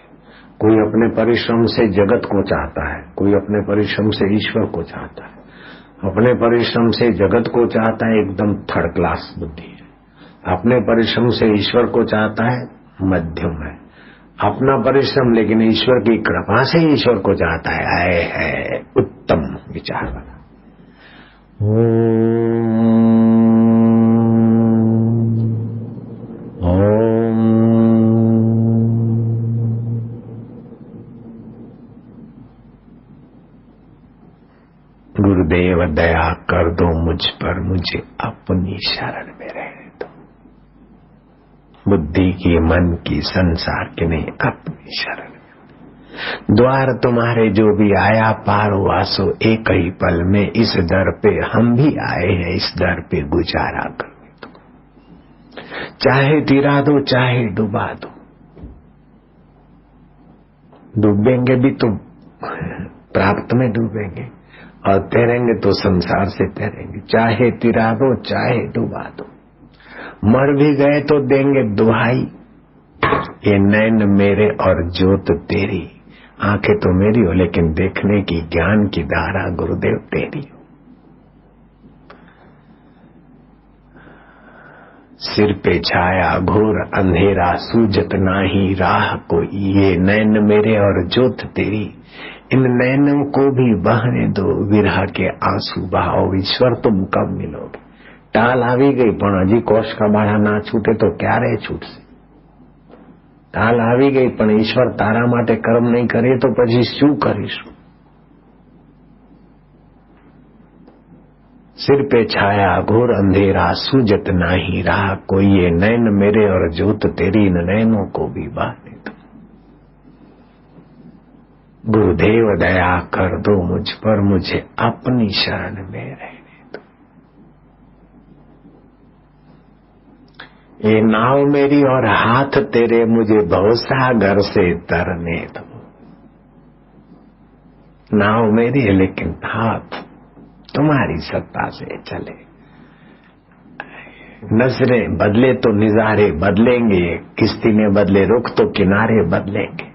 Speaker 1: कोई अपने परिश्रम से जगत को चाहता है, कोई अपने परिश्रम से ईश्वर को चाहता है। अपने परिश्रम से जगत को चाहता है, एकदम थर्ड क्लास बुद्धि है। अपने परिश्रम से ईश्वर को चाहता है, मध्यम है। अपना परिश्रम लेकिन ईश्वर की कृपा से ईश्वर को चाहता है उत्तम विचार वाला। गुरुदेव दया कर दो मुझ पर, मुझे अपनी शरण में रहने दो। बुद्धि की, मन की, संसार की नहीं, अपनी शरण में। द्वार तुम्हारे जो भी आया पार हुआ, सो एक ही पल में इस दर पे हम भी आए हैं, इस दर पे गुजारा करने दो। चाहे तिरा दो, चाहे डुबा दो। डूबेंगे भी तो प्राप्त में डूबेंगे, और तैरेंगे तो संसार से तैरेंगे। चाहे तिरा दो, चाहे डुबा दो। मर भी गए तो देंगे दुहाई, ये नैन मेरे और ज्योत तेरी। आंखें तो मेरी हो, लेकिन देखने की, ज्ञान की धारा गुरुदेव तेरी हो। सिर पे छाया घोर अंधेरा, सूझत नाही राह कोई। ये नैन मेरे और ज्योत तेरी, इन नैनों को भी बहने दो। विरह के आंसू बहाओ, ईश्वर तुम कब मिलोगे। टाल આવી ગઈ, પણ હજી કોષ का बाड़ा ना छूटे तो क्यारे छूटશે। टाल આવી ગઈ, પણ ईश्वर तारा माटे कर्म नहीं करे तो પછી શું કરીશું। सिर पे छाया घोर अंधेरा, सूझत नाही राह कोई। ये नैन मेरे और ज्योत तेरी, इन नैनों को भी बहने दो। गुरुदेव दया कर दो मुझ पर, मुझे अपनी शरण में रहने दो। ये नाव मेरी और हाथ तेरे, मुझे भवसागर से तरने दो। नाव मेरी है, लेकिन हाथ तुम्हारी सत्ता से चले। नजरें बदले तो निजारे बदलेंगे, किश्ती में बदले रुख तो किनारे बदलेंगे।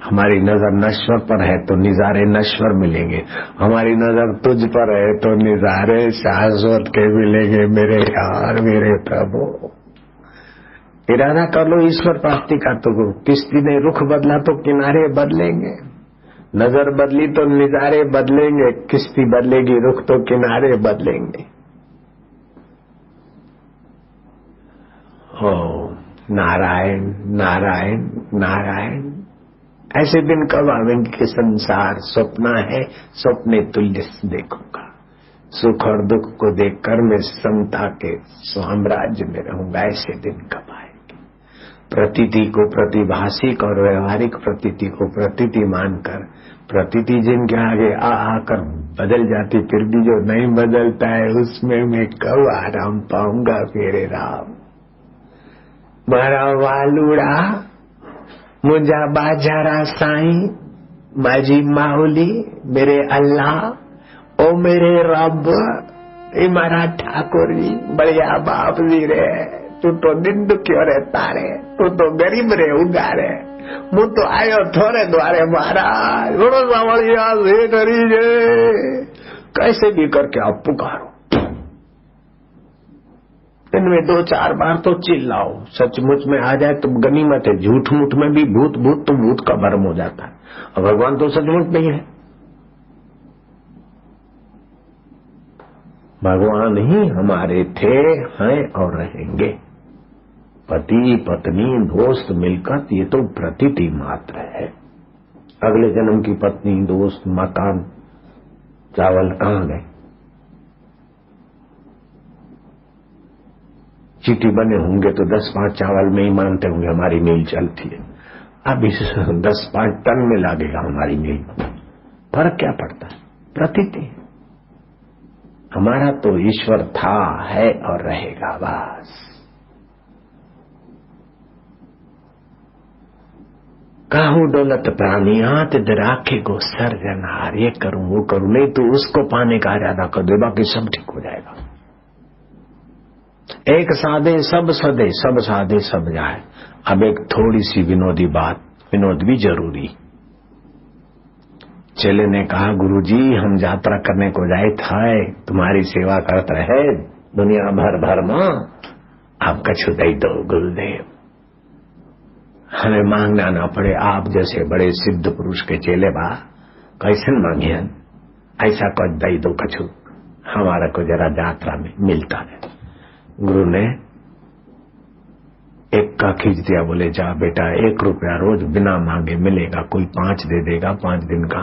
Speaker 1: हमारी नजर नश्वर पर है तो निजारे नश्वर मिलेंगे, हमारी नजर तुझ पर है तो निजारे शाश्वत के मिलेंगे। मेरे यार, मेरे प्रभु, इरादा कर लो ईश्वर प्राप्ति का। तो किश्ती ने रुख बदला तो किनारे बदलेंगे, नजर बदली तो निजारे बदलेंगे, किश्ती बदलेगी रुख तो किनारे बदलेंगे। ओ नारायण नारायण नारायण। ऐसे दिन कब आवेंगे कि संसार स्वप्न है, स्वप्ने तुल्य देखूंगा। सुख और दुख को देखकर मैं समता के साम्राज्य में रहूंगा। ऐसे दिन कब आए। प्रतीति को प्रतिभाषिक और व्यवहारिक प्रतीति को प्रतीति मानकर, प्रतीति जिनके आगे आकर बदल जाती, फिर भी जो नहीं बदलता है उसमें मैं कब आराम पाऊंगा मेरे राम। मारा वालुड़ा मुझा बाजारा साईं, बाजी माउली मेरे अल्लाह, ओ मेरे रब, ए मारा ठाकुर जी बढ़िया बाप जी रे, तू तो दिन दुखियो रहता रे, तू तो गरीब रे उगारे, मु तो आयो थोड़े द्वारे महाराज, थोड़ा सावड़िया से करीजे, कैसे भी करके आप पुकारो। दिन में 2-4 बार तो चिल्लाओ, सचमुच में आ जाए तो गनीमत है। झूठ मूठ में भी भूत भूत तो भूत का भरम हो जाता है, और भगवान तो सचमुच नहीं है। भगवान ही हमारे थे, हैं और रहेंगे। पति पत्नी दोस्त मिलकर ये तो प्रतीति मात्र है। अगले जन्म की पत्नी दोस्त मकान चावल कहाँ गए? चीटी बने होंगे तो 10-5 चावल में ही मानते होंगे हमारी मील चलती है। अब इस 10-5 टन में लागेगा हमारी मील, फर्क क्या पड़ता है? प्रतीति। हमारा तो ईश्वर था, है और रहेगा बस। काहू दौलत प्राणियात राखे को सर्जनहार, ये करूं वो करूं, नहीं तो उसको पाने का इरादा कर दे, बाकी सब ठीक हो जाएगा। एक साधे सब सदे, सब साधे सब जाए। अब एक थोड़ी सी विनोदी बात, विनोद भी जरूरी। चेले ने कहा, गुरुजी हम यात्रा करने को जाए थे, तुम्हारी सेवा करते रहे दुनिया भर मां, आप कछु दई दो गुरुदेव, हमें मांगना ना पड़े। आप जैसे बड़े सिद्ध पुरुष के चेले बा, कैसे मांगे? ऐसा कुछ दई दो कछु, हमारा को जरा यात्रा में मिलता है। गुरु ने 1 का खींच दिया, बोले जा बेटा 1 रुपया रोज बिना मांगे मिलेगा। कोई 5 दे देगा 5 दिन का,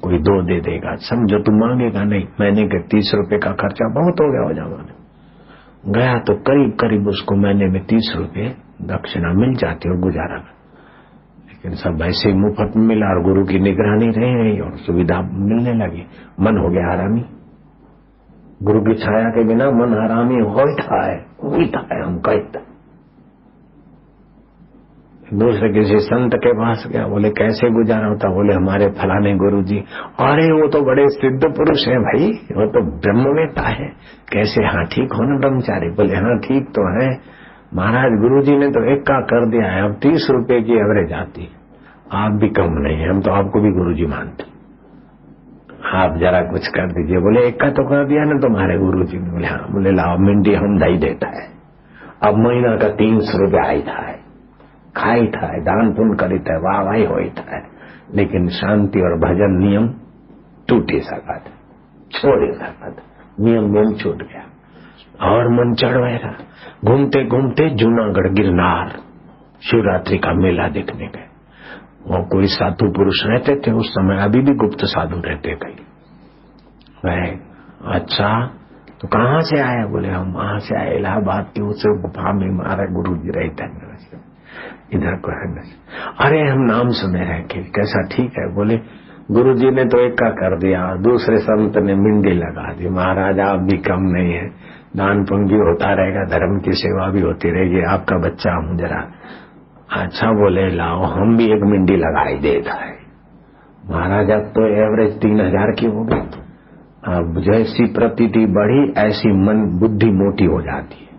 Speaker 1: कोई 2 दे देगा, समझो तू मांगेगा नहीं। मैंने के 30 रुपए का खर्चा बहुत हो गया हो जमाने। गया तो करीब करीब उसको महीने में 30 रुपए दक्षिणा मिल जाती और गुजारा। लेकिन सब ऐसे मुफ्त में मिला और गुरु की निगरानी रही और सुविधा मिलने लगी। मन हो गया हरामी। गुरु की छाया के बिना मन हरामी होता है, हम कहते। दूसरे किसी संत के पास गया, बोले कैसे गुजारा होता? बोले हमारे फलाने गुरु जी। अरे वो तो बड़े सिद्ध पुरुष हैं भाई, वो तो ब्रह्मवेत्ता है। कैसे? हाँ ठीक हो ना ब्रह्मचारी? बोले हाँ ठीक तो है महाराज, गुरुजी ने तो 1 का कर दिया है, अब 30 रुपए की एवरेज आती है। आप भी कम नहीं है, हम तो आपको भी गुरुजी मानते, आप जरा कुछ कर दीजिए। बोले 1 का तो कर दिया ना तुम्हारे गुरुजी ने? बोले हाँ। बोले लाओ मिंडी हम दई देता है। अब महीना का 300 रुपया आई था, खाई था, दान पुण्य करी था, वाह वाही होई था, लेकिन शांति और भजन नियम टूट ही सका था, छोड़ ही सका था, नियम छूट गया और मन चढ़। घूमते घूमते जूनागढ़ गिरनार शिवरात्रि का मेला देखने गए। वो कोई साधु पुरुष रहते थे उस समय, अभी भी गुप्त साधु रहते कई। वह अच्छा तो कहाँ से आए? बोले हम वहां से आए इलाहाबाद की उस गुफा में हमारा गुरु जी रहते हैं इधर को है। अरे हम नाम सुने हैं कि कैसा? ठीक है। बोले गुरु जी ने तो 1 का कर दिया, दूसरे संत ने मिंडी लगा दी। महाराज आप भी कम नहीं है, दान पुण्य भी होता रहेगा, धर्म की सेवा भी होती रहेगी, आपका बच्चा हूं जरा। अच्छा बोले लाओ हम भी 1 मिंडी लगाई देता है। महाराज अब तो एवरेज 3000 की हो गई। अब जैसी प्रतीति बढ़ी ऐसी मन बुद्धि मोटी हो जाती है।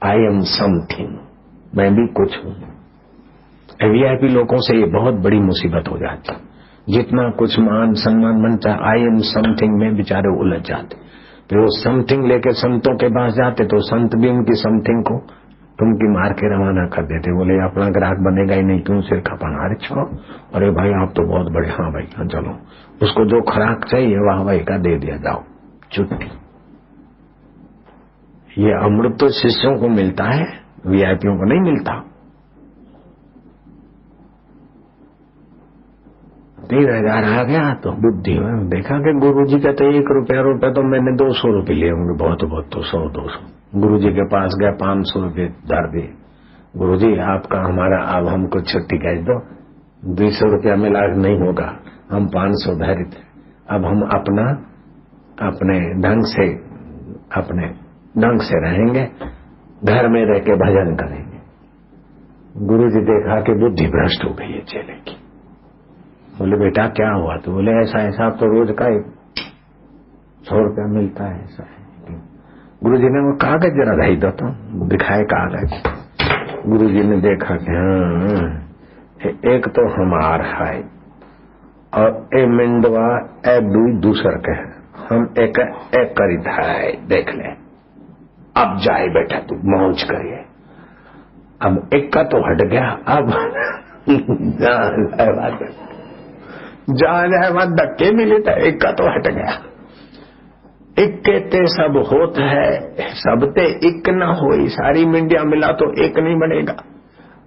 Speaker 1: आई एम समथिंग, मैं भी कुछ हूं। वीआईपी लोगों से ये बहुत बड़ी मुसीबत हो जाती है। जितना कुछ मान सम्मान बनता, आई एम समथिंग में बेचारे उलझ जाते। फिर वो समथिंग लेके संतों के पास जाते तो संत भी उनकी समथिंग को टुमकी मार के रवाना कर देते। बोले अपना ग्राहक बनेगा ही नहीं, क्यों सिर खपाना? अरे छोड़ो, अरे भाई आप तो बहुत बड़े। हाँ भाई हाँ चलो, उसको जो खुराक चाहिए वाह भाई का दे दिया, जाओ छुट्टी। ये अमृत तो शिष्यों को मिलता है, वीआईपीओं को नहीं मिलता। 3000 आ गया तो बुद्धि में देखा कि गुरुजी का तो 1 रुपया तो मैंने 200 रुपये लिए होंगे, बहुत तो 100-200। गुरुजी के पास गया 500 रुपये धर दिए। गुरुजी आपका हमारा अब हमको छुट्टी कह दो, 200 रुपया मिला नहीं होगा, हम 500 धारित है, अब हम अपने ढंग से रहेंगे, घर में रह के भजन करेंगे। गुरुजी देखा कि बुद्धि भ्रष्ट हो गई है चेले की। बोले बेटा क्या हुआ? तो बोले ऐसा ऐसा तो रोज का 100 रुपया मिलता है, ऐसा है। गुरुजी ने वो कागज जरा रही दो तो दिखाए कागज। गुरुजी ने देखा कि हाँ एक तो हमार है और ए मिंडवा ए दूसर के है, हम एक करी है, देख ले। अब जाए बेटा तू मौज करिए। अब एक का तो हट गया, अब जहां जाए वहां धक्के मिले तो एक का तो हट गया। एक कहते सब होत है, सब ते एक न होई, सारी मिंडिया मिला तो एक नहीं बनेगा,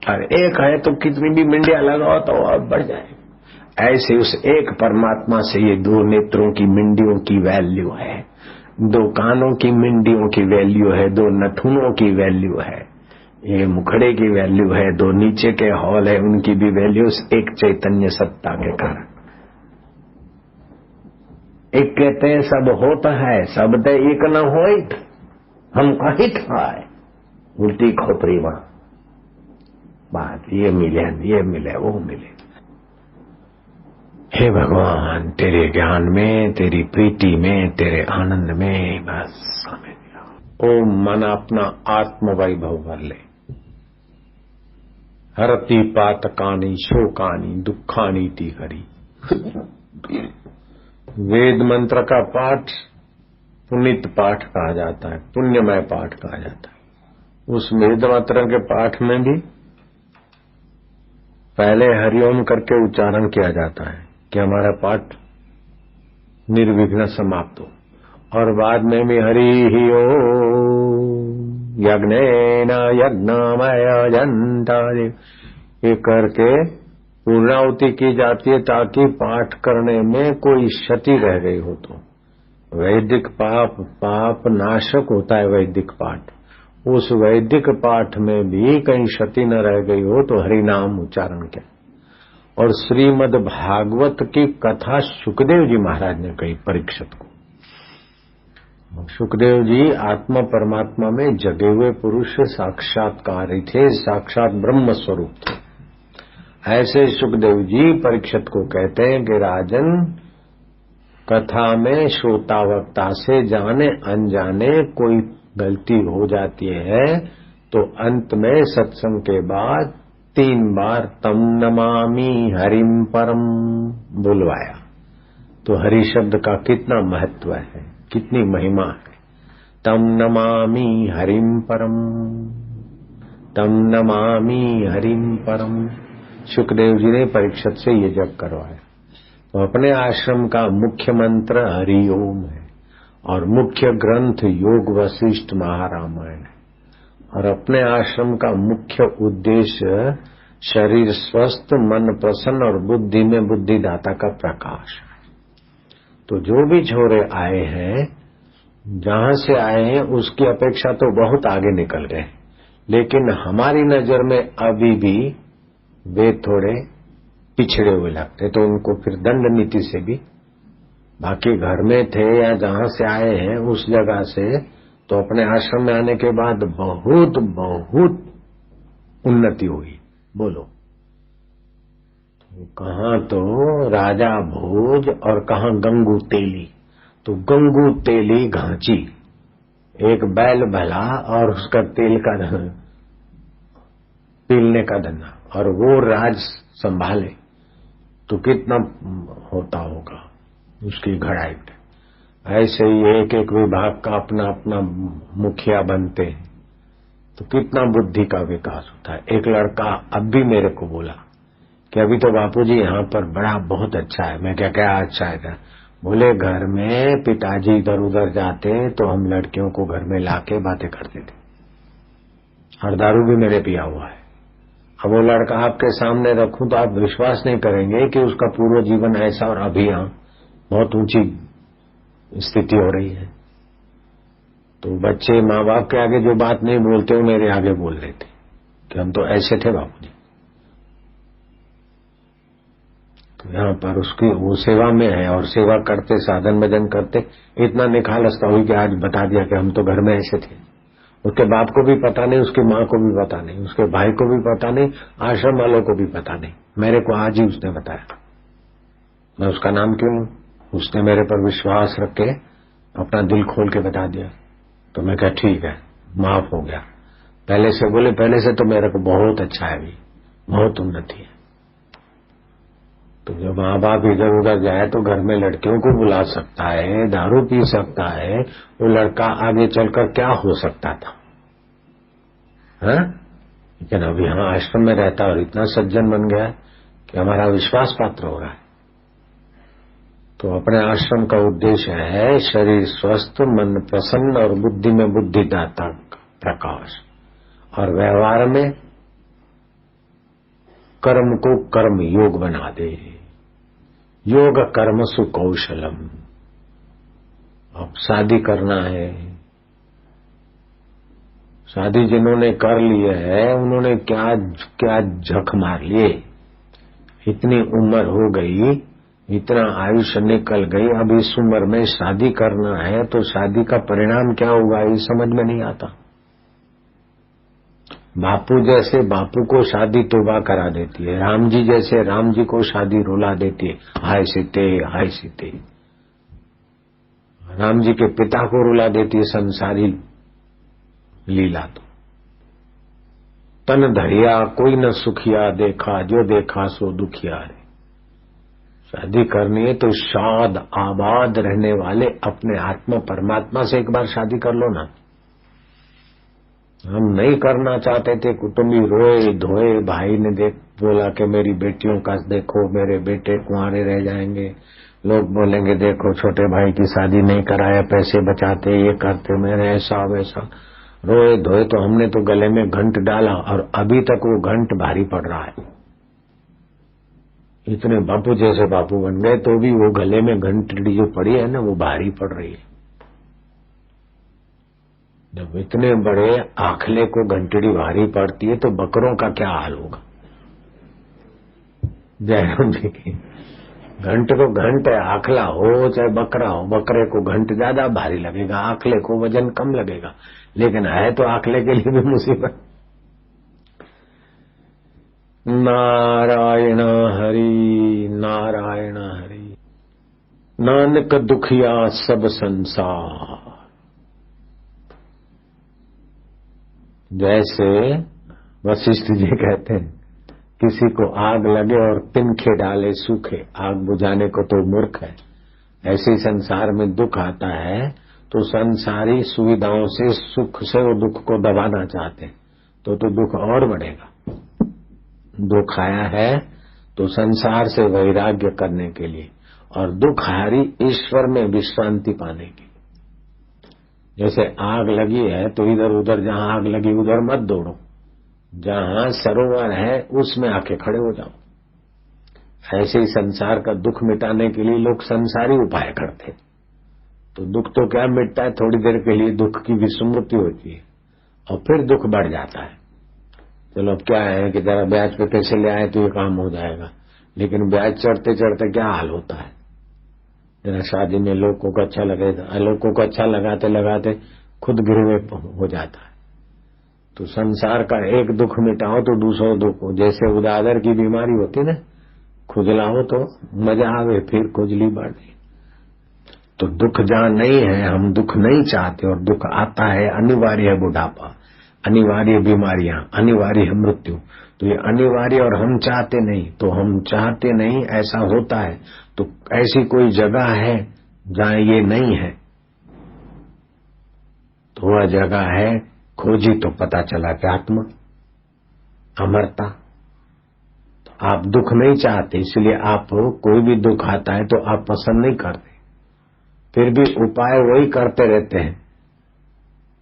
Speaker 1: और एक है तो कितनी भी मिंडिया लगाओ तो और बढ़ जाए। ऐसे उस एक परमात्मा से ये 2 नेत्रों की मिंडियों की वैल्यू है, 2 कानों की मिंडियों की वैल्यू है, 2 नथुनों की वैल्यू है, ये मुखड़े की वैल्यू है, 2 नीचे के हॉल है उनकी भी वैल्यू एक चैतन्य सत्ता के कारण। एक कहते हैं सब होता है, सब ते एक न होई, हम कहीं था उल्टी खोपड़ी वहां बात, ये मिले वो मिले। हे भगवान तेरे ज्ञान में, तेरी प्रीति में, तेरे आनंद में बस हमें दिया। ओम मन अपना आत्म वैभव भर ले। हरति पातकानि शोकानि दुखानि ती हरि। वेद मंत्र का पाठ पुनित पाठ कहा जाता है, पुण्यमय पाठ कहा जाता है। उस वेद मंत्र के पाठ में भी पहले हरिओम करके उच्चारण किया जाता है कि हमारा पाठ निर्विघ्न समाप्त हो, और बाद में भी हरि ही ओम यज्ञेन यज्ञमय जंता ये करके पूर्णाहुति की जाती है, ताकि पाठ करने में कोई क्षति रह गई हो तो। वैदिक पाप नाशक होता है वैदिक पाठ, उस वैदिक पाठ में भी कहीं क्षति न रह गई हो तो हरि नाम उच्चारण किया। और श्रीमद् भागवत की कथा सुखदेव जी महाराज ने कही परीक्षित को। सुखदेव जी आत्मा परमात्मा में जगे हुए पुरुष साक्षात्कारी थे, साक्षात ब्रह्म स्वरूप थे। ऐसे सुखदेव जी परीक्षित को कहते हैं कि राजन, कथा में श्रोतावक्ता से जाने अनजाने कोई गलती हो जाती है तो अंत में सत्संग के बाद 3 बार तम नमामि हरिम परम बुलवाया। तो हरि शब्द का कितना महत्व है, कितनी महिमा है। तम नमामि हरिम परम, तम नमामि हरिम परम। सुखदेव जी ने परीक्षित से ये जप करवाया। तो अपने आश्रम का मुख्य मंत्र हरि ओम है, और मुख्य ग्रंथ योग वशिष्ठ महारामायण है, और अपने आश्रम का मुख्य उद्देश्य शरीर स्वस्थ, मन प्रसन्न और बुद्धि में बुद्धिदाता का प्रकाश है। तो जो भी छोरे आए हैं, जहां से आए हैं उसकी अपेक्षा तो बहुत आगे निकल गए, लेकिन हमारी नजर में अभी भी वे थोड़े पिछड़े हुए लगते, तो उनको फिर दंड नीति से भी, बाकी घर में थे या जहां से आए हैं उस जगह से, तो अपने आश्रम में आने के बाद बहुत बहुत उन्नति हुई। बोलो तो कहाँ तो राजा भोज और कहाँ गंगू तेली। तो गंगू तेली घांची, एक बैल भला और उसका तेल का पीलने का धंधा, और वो राज संभाले तो कितना होता होगा उसकी घड़ाई। ऐसे ही एक एक विभाग का अपना अपना मुखिया बनते हैं तो कितना बुद्धि का विकास होता है। एक लड़का अब भी मेरे को बोला कि अभी तो बापूजी यहाँ पर बड़ा बहुत अच्छा है। मैं क्या अच्छा है? बोले घर में पिताजी इधर उधर जाते तो हम लड़कियों को घर में लाके बातें करते थे, और दारू भी मेरे पिया हुआ है। अब वो लड़का आपके सामने रखूं तो आप विश्वास नहीं करेंगे कि उसका पूर्व जीवन ऐसा और अभी यहाँ बहुत ऊंची स्थिति हो रही है। तो बच्चे माँ बाप के आगे जो बात नहीं बोलते वो मेरे आगे बोल देते। कि हम तो ऐसे थे बापू जी। तो यहाँ पर उसकी वो सेवा में है और सेवा करते साधन भजन करते इतना निखालसता हुई कि आज बता दिया कि हम तो घर में ऐसे थे। उसके बाप को भी पता नहीं, उसकी माँ को भी पता नहीं, उसके भाई को भी पता नहीं, आश्रम वालों को भी पता नहीं। मेरे को आज ही उसने बताया। मैं उसका नाम क्यों लूं? उसने मेरे पर विश्वास रख के अपना दिल खोल के बता दिया। तो मैं कहा ठीक है, माफ हो गया। पहले से बोले, पहले से तो मेरे को बहुत अच्छा है, अभी बहुत उन्नति है। तो जब माँ बाप इधर उधर जाए तो घर में लड़कियों को बुला सकता है, दारू पी सकता है, वो लड़का आगे चलकर क्या हो सकता था, है? लेकिन अब यहाँ आश्रम में रहता और इतना सज्जन बन गया कि हमारा विश्वास पात्र हो रहा है। तो अपने आश्रम का उद्देश्य है शरीर स्वस्थ, मन प्रसन्न और बुद्धि में बुद्धिदाता प्रकाश, और व्यवहार में कर्म को कर्म योग बना दे। योग कर्म सुकौशलम। अब शादी करना है, शादी जिन्होंने कर लिए है उन्होंने क्या क्या झक मार लिए। इतनी उम्र हो गई, इतना आयुष्य निकल गई, अब इस उम्र में शादी करना है तो शादी का परिणाम क्या होगा ये समझ में नहीं आता। बापू जैसे बापू को शादी तोबा करा देती है, राम जी जैसे राम जी को शादी रुला देती है। हाय सीते हाय सीते। राम जी के पिता को रुला देती है संसारी लीला। तो तन धरिया कोई न सुखिया, देखा जो देखा सो दुखिया रे। शादी करनी है तो शाद आबाद रहने वाले अपने आत्मा परमात्मा से एक बार शादी कर लो ना। हम नहीं करना चाहते थे, कुटुंबी रोए धोए, भाई ने बोला कि मेरी बेटियों का देखो, मेरे बेटे कुंवारे रह जाएंगे, लोग बोलेंगे देखो छोटे भाई की शादी नहीं कराया, पैसे बचाते, ये करते, मेरे ऐसा वैसा, रोए धोए। तो हमने तो गले में घंट डाला और अभी तक वो घंट भारी पड़ रहा है। इतने बापू जैसे बापू बन गए तो भी वो गले में घंटड़ी जो पड़ी है ना वो भारी पड़ रही है। जब इतने बड़े आखले को घंटड़ी भारी पड़ती है तो बकरों का क्या हाल होगा। जयराम जी की घंट को घंट है, आखला हो चाहे बकरा हो, बकरे को घंट ज्यादा भारी लगेगा, आखले को वजन कम लगेगा, लेकिन है तो आखले के लिए भी मुसीबत। नारायण हरि नारायण हरि, नानक दुखिया सब संसार। जैसे वशिष्ठ जी कहते हैं, किसी को आग लगे और तिनखे डाले सूखे, आग बुझाने को तो मूर्ख है। ऐसे ही संसार में दुख आता है तो संसारी सुविधाओं से सुख से वो दुख को दबाना चाहते हैं, तो दुख और बढ़ेगा। दुख आया है तो संसार से वैराग्य करने के लिए, और दुख हारी ईश्वर में विश्रांति पाने की। जैसे आग लगी है तो इधर उधर जहां आग लगी उधर मत दौड़ो, जहां सरोवर है उसमें आके खड़े हो जाओ। ऐसे ही संसार का दुख मिटाने के लिए लोग संसारी उपाय करते, तो दुख तो क्या मिटता है, थोड़ी देर के लिए दुख की विस्मृति होती है और फिर दुख बढ़ जाता है। चलो अब क्या है कि जरा ब्याज पे पैसे ले आए तो ये काम हो जाएगा, लेकिन ब्याज चढ़ते चढ़ते क्या हाल होता है। जरा शादी में लोगों को अच्छा लगे, लोगों को अच्छा लगाते लगाते खुद गिरवे हो जाता है। तो संसार का एक दुख मिटाओ तो दूसरा दुख हो। जैसे उदादर की बीमारी होती ना, खुजलाओ तो मजा आवे, फिर खुजली बढ़े। तो दुख जहां नहीं है, हम दुख नहीं चाहते और दुख आता है, अनिवार्य है बुढ़ापा, अनिवार्य बीमारियां, अनिवार्य मृत्यु। तो ये अनिवार्य और हम चाहते नहीं, तो हम चाहते नहीं ऐसा होता है। तो ऐसी कोई जगह है जहां ये नहीं है, तो वह जगह है खोजी तो पता चला कि आत्मा अमरता। तो आप दुख नहीं चाहते, इसलिए आप कोई भी दुख आता है तो आप पसंद नहीं करते, फिर भी उपाय वही करते रहते हैं।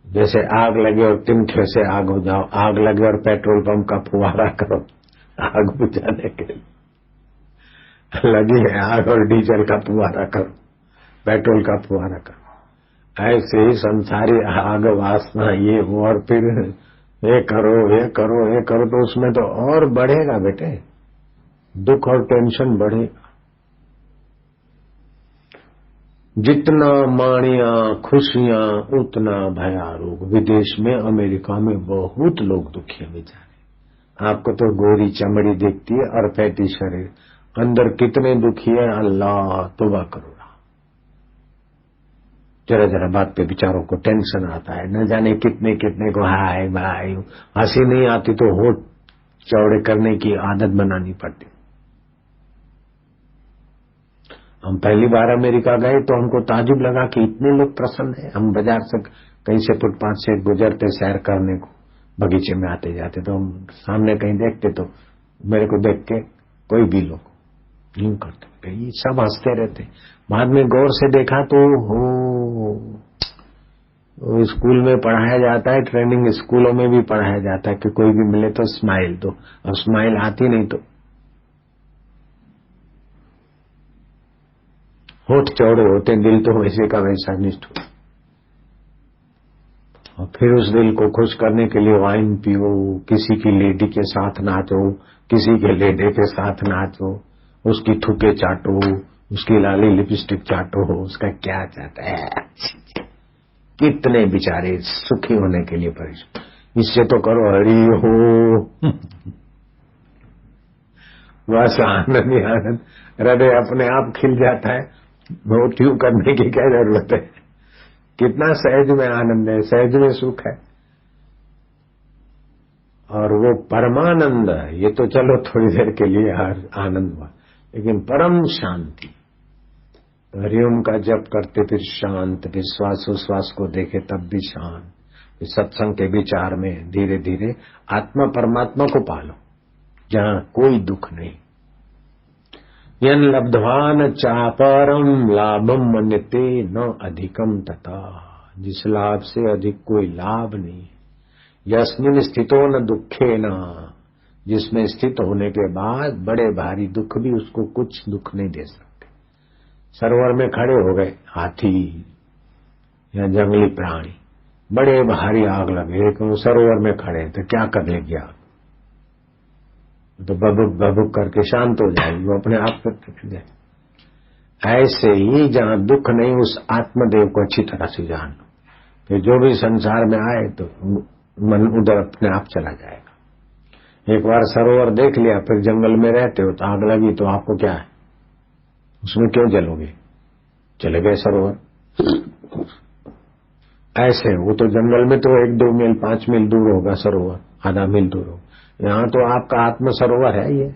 Speaker 1: जैसे आग लगे और तिनखे से आग हो जाओ, आग लगे और पेट्रोल पंप का फुवारा करो आग बुझाने के लिए। लगी है आग और डीजल का फुवारा करो, पेट्रोल का फुवारा करो। ऐसे ही संसारी आग वासना ये वो, और फिर ये करो ये करो ये करो, तो उसमें तो और बढ़ेगा बेटे, दुख और टेंशन बढ़ेगा। जितना माणिया खुशियां उतना भयारोग। विदेश में अमेरिका में बहुत लोग दुखी हैं बेचारे। आपको तो गोरी चमड़ी दिखती है और फैटी शरीर, अंदर कितने दुखी है, अल्लाह तौबा करो। जरा जरा बात पे बेचारों को टेंशन आता है, न जाने कितने कितने को हाय भाई। हंसी नहीं आती तो होठ चौड़े करने की आदत बनानी पड़ती। हम पहली बार अमेरिका गए तो हमको ताजुब लगा कि इतने लोग प्रसन्न हैं। हम बाजार से कहीं से फुटपाथ से गुजरते सैर करने को, बगीचे में आते जाते, तो हम सामने कहीं देखते तो मेरे को देख के कोई भी लोग यूं करते, ये सब हंसते रहते। बाद में गौर से देखा तो हो स्कूल में पढ़ाया जाता है, ट्रेनिंग स्कूलों में भी पढ़ाया जाता है कि कोई भी मिले तो स्माइल दो। अब स्माइल आती नहीं तो होठ चौड़े होते, दिल तो वैसे का वैसा निष्ठुर। और फिर उस दिल को खुश करने के लिए वाइन पियो, किसी की लेडी के साथ नाचो, किसी के लेडे के साथ नाचो, उसकी थूके चाटो, उसकी लाली लिपस्टिक चाटो, उसका क्या चाहता है। कितने बेचारे सुखी होने के लिए परेशान। इससे तो करो हरि हो बस आनंद ही आनंद, हृदय अपने आप खिल जाता है। बहुत यूं करने की क्या जरूरत है। कितना सहज में आनंद है, सहज में सुख है। और वो परमानंद है। ये तो चलो थोड़ी देर के लिए आनंद हुआ, लेकिन परम शांति। हरिओम का जप करते फिर शांत, फिर श्वास उश्वास को देखे तब भी शांत, फिर सत्संग के विचार में धीरे धीरे आत्मा परमात्मा को पालो जहां कोई दुख नहीं। यन लब्ध्वा न चापरम लाभम मन्यते न अधिकम तथा। जिस लाभ से अधिक कोई लाभ नहीं है। यस्मिन स्थितो न दुखे न, जिसमें स्थित होने के बाद बड़े भारी दुख भी उसको कुछ दुख नहीं दे सकते। सरोवर में खड़े हो गए हाथी या जंगली प्राणी, बड़े भारी आग लगे, लेकिन वो सरोवर में खड़े तो क्या कर लेगी आग, तो बबुक बबुक करके शांत हो जाएगी, वो अपने आप पर टूट जाए। ऐसे ही जहां दुख नहीं उस आत्मदेव को अच्छी तरह से जान लो, फिर जो भी संसार में आए तो मन उधर अपने आप चला जाएगा। एक बार सरोवर देख लिया, फिर जंगल में रहते हो तो आग लगी तो आपको क्या है, उसमें क्यों जलोगे, चले गए सरोवर। ऐसे वो तो जंगल में तो 1-2 मील 5 मील दूर होगा सरोवर, आधा मील दूर होगा। यहाँ तो आपका आत्म सरोवर है ये।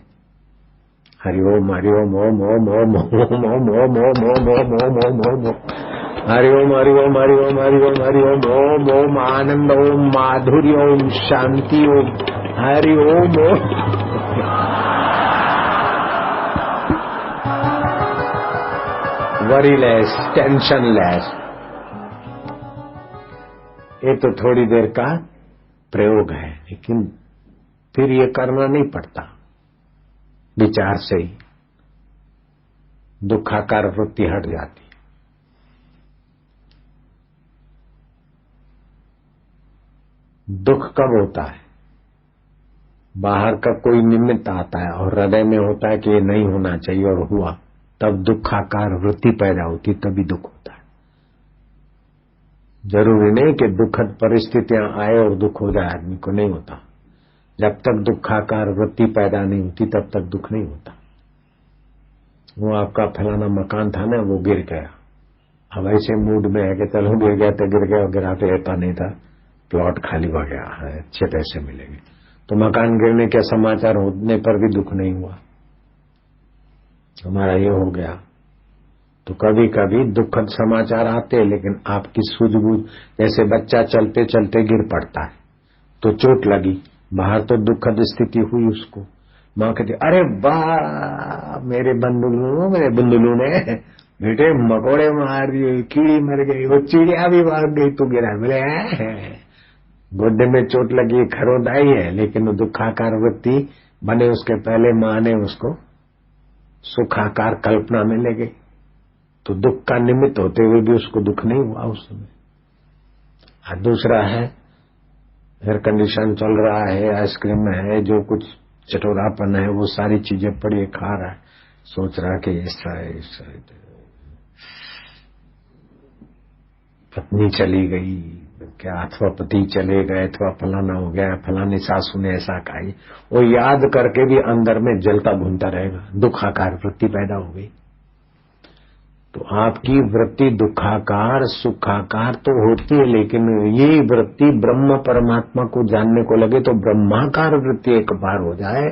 Speaker 1: हरिओम हरिओम ओम ओम ओम ओम ओम ओम ओम ओम ओम ओम ओम ओम ओम हरिओम हरिओम हरिओम हरिओम हरिओम ओम ओम आनंद ओम माधुर्य ओम शांति Om Hari Om Om. Worryless, tension less. ये तो थोड़ी देर का प्रयोग है, लेकिन फिर ये करना नहीं पड़ता। विचार से ही दुखाकार वृत्ति हट जाती है। दुख कब होता है, बाहर का कोई निमित्त आता है और हृदय में होता है कि ये नहीं होना चाहिए और हुआ, तब दुखाकार वृत्ति पैदा होती, तभी दुख होता है। जरूरी नहीं कि दुखद परिस्थितियां आए और दुख हो जाए, आदमी को नहीं होता। जब तक दुखाकार वृत्ति पैदा नहीं होती तब तक दुख नहीं होता। वो आपका फलाना मकान था ना, वो गिर गया, अब ऐसे मूड में है कि चलो गिर गया तो गिर गया, गिरा तो रहता नहीं था, प्लॉट खाली हो गया है, अच्छे पैसे मिलेंगे। तो मकान गिरने के समाचार होने पर भी दुख नहीं हुआ, हमारा ये हो गया। तो कभी कभी दुखद समाचार आते, लेकिन आपकी सूझबूझ, जैसे बच्चा चलते चलते गिर पड़ता है तो चोट लगी, बाहर तो दुखद स्थिति हुई उसको, माँ कहती अरे वाह मेरे बंदुलू ने बेटे मकोड़े मार दिए, कीड़ी मर गई, वो चिड़िया भी भाग गई, तो गिरा। बोले गोड्डे में चोट लगी, खरोद आई है, लेकिन वो दुखाकार वृत्ति बने उसके पहले माँ ने उसको सुखाकार कल्पना में ले गई, तो दुख का निमित्त होते हुए भी उसको दुख नहीं हुआ उस समय। दूसरा है एयर कंडीशन चल रहा है, आइसक्रीम है, जो कुछ चटोरापन है वो सारी चीजें पड़ी खा रहा है, सोच रहा कि ऐसा है ऐसा है। पत्नी चली गई क्या, अथवा पति चले गए, अथवा फलाना हो गया, फलानी सासू ने ऐसा खाई, वो याद करके भी अंदर में जलता भूनता रहेगा, दुखाकार वृत्ति पैदा हो गई। तो आपकी वृत्ति दुखाकार सुखाकार तो होती है, लेकिन ये वृत्ति ब्रह्म परमात्मा को जानने को लगे तो ब्रह्माकार वृत्ति एक बार हो जाए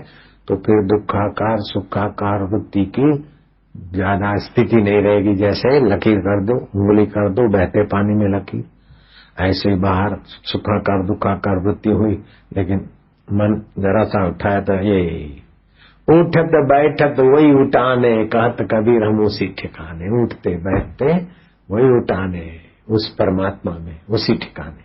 Speaker 1: तो फिर दुखाकार सुखाकार वृत्ति की ज्यादा स्थिति नहीं रहेगी। जैसे लकीर कर दो, उंगली कर दो, बहते पानी में लकीर, ऐसे ही बाहर सुखाकार दुखाकार वृत्ति हुई, लेकिन मन जरा सा उठाया तो ये उठत बैठत वही उठाने, कहत कबीर हम उसी ठिकाने, उठते बैठते वही उठाने, उस परमात्मा में उसी ठिकाने।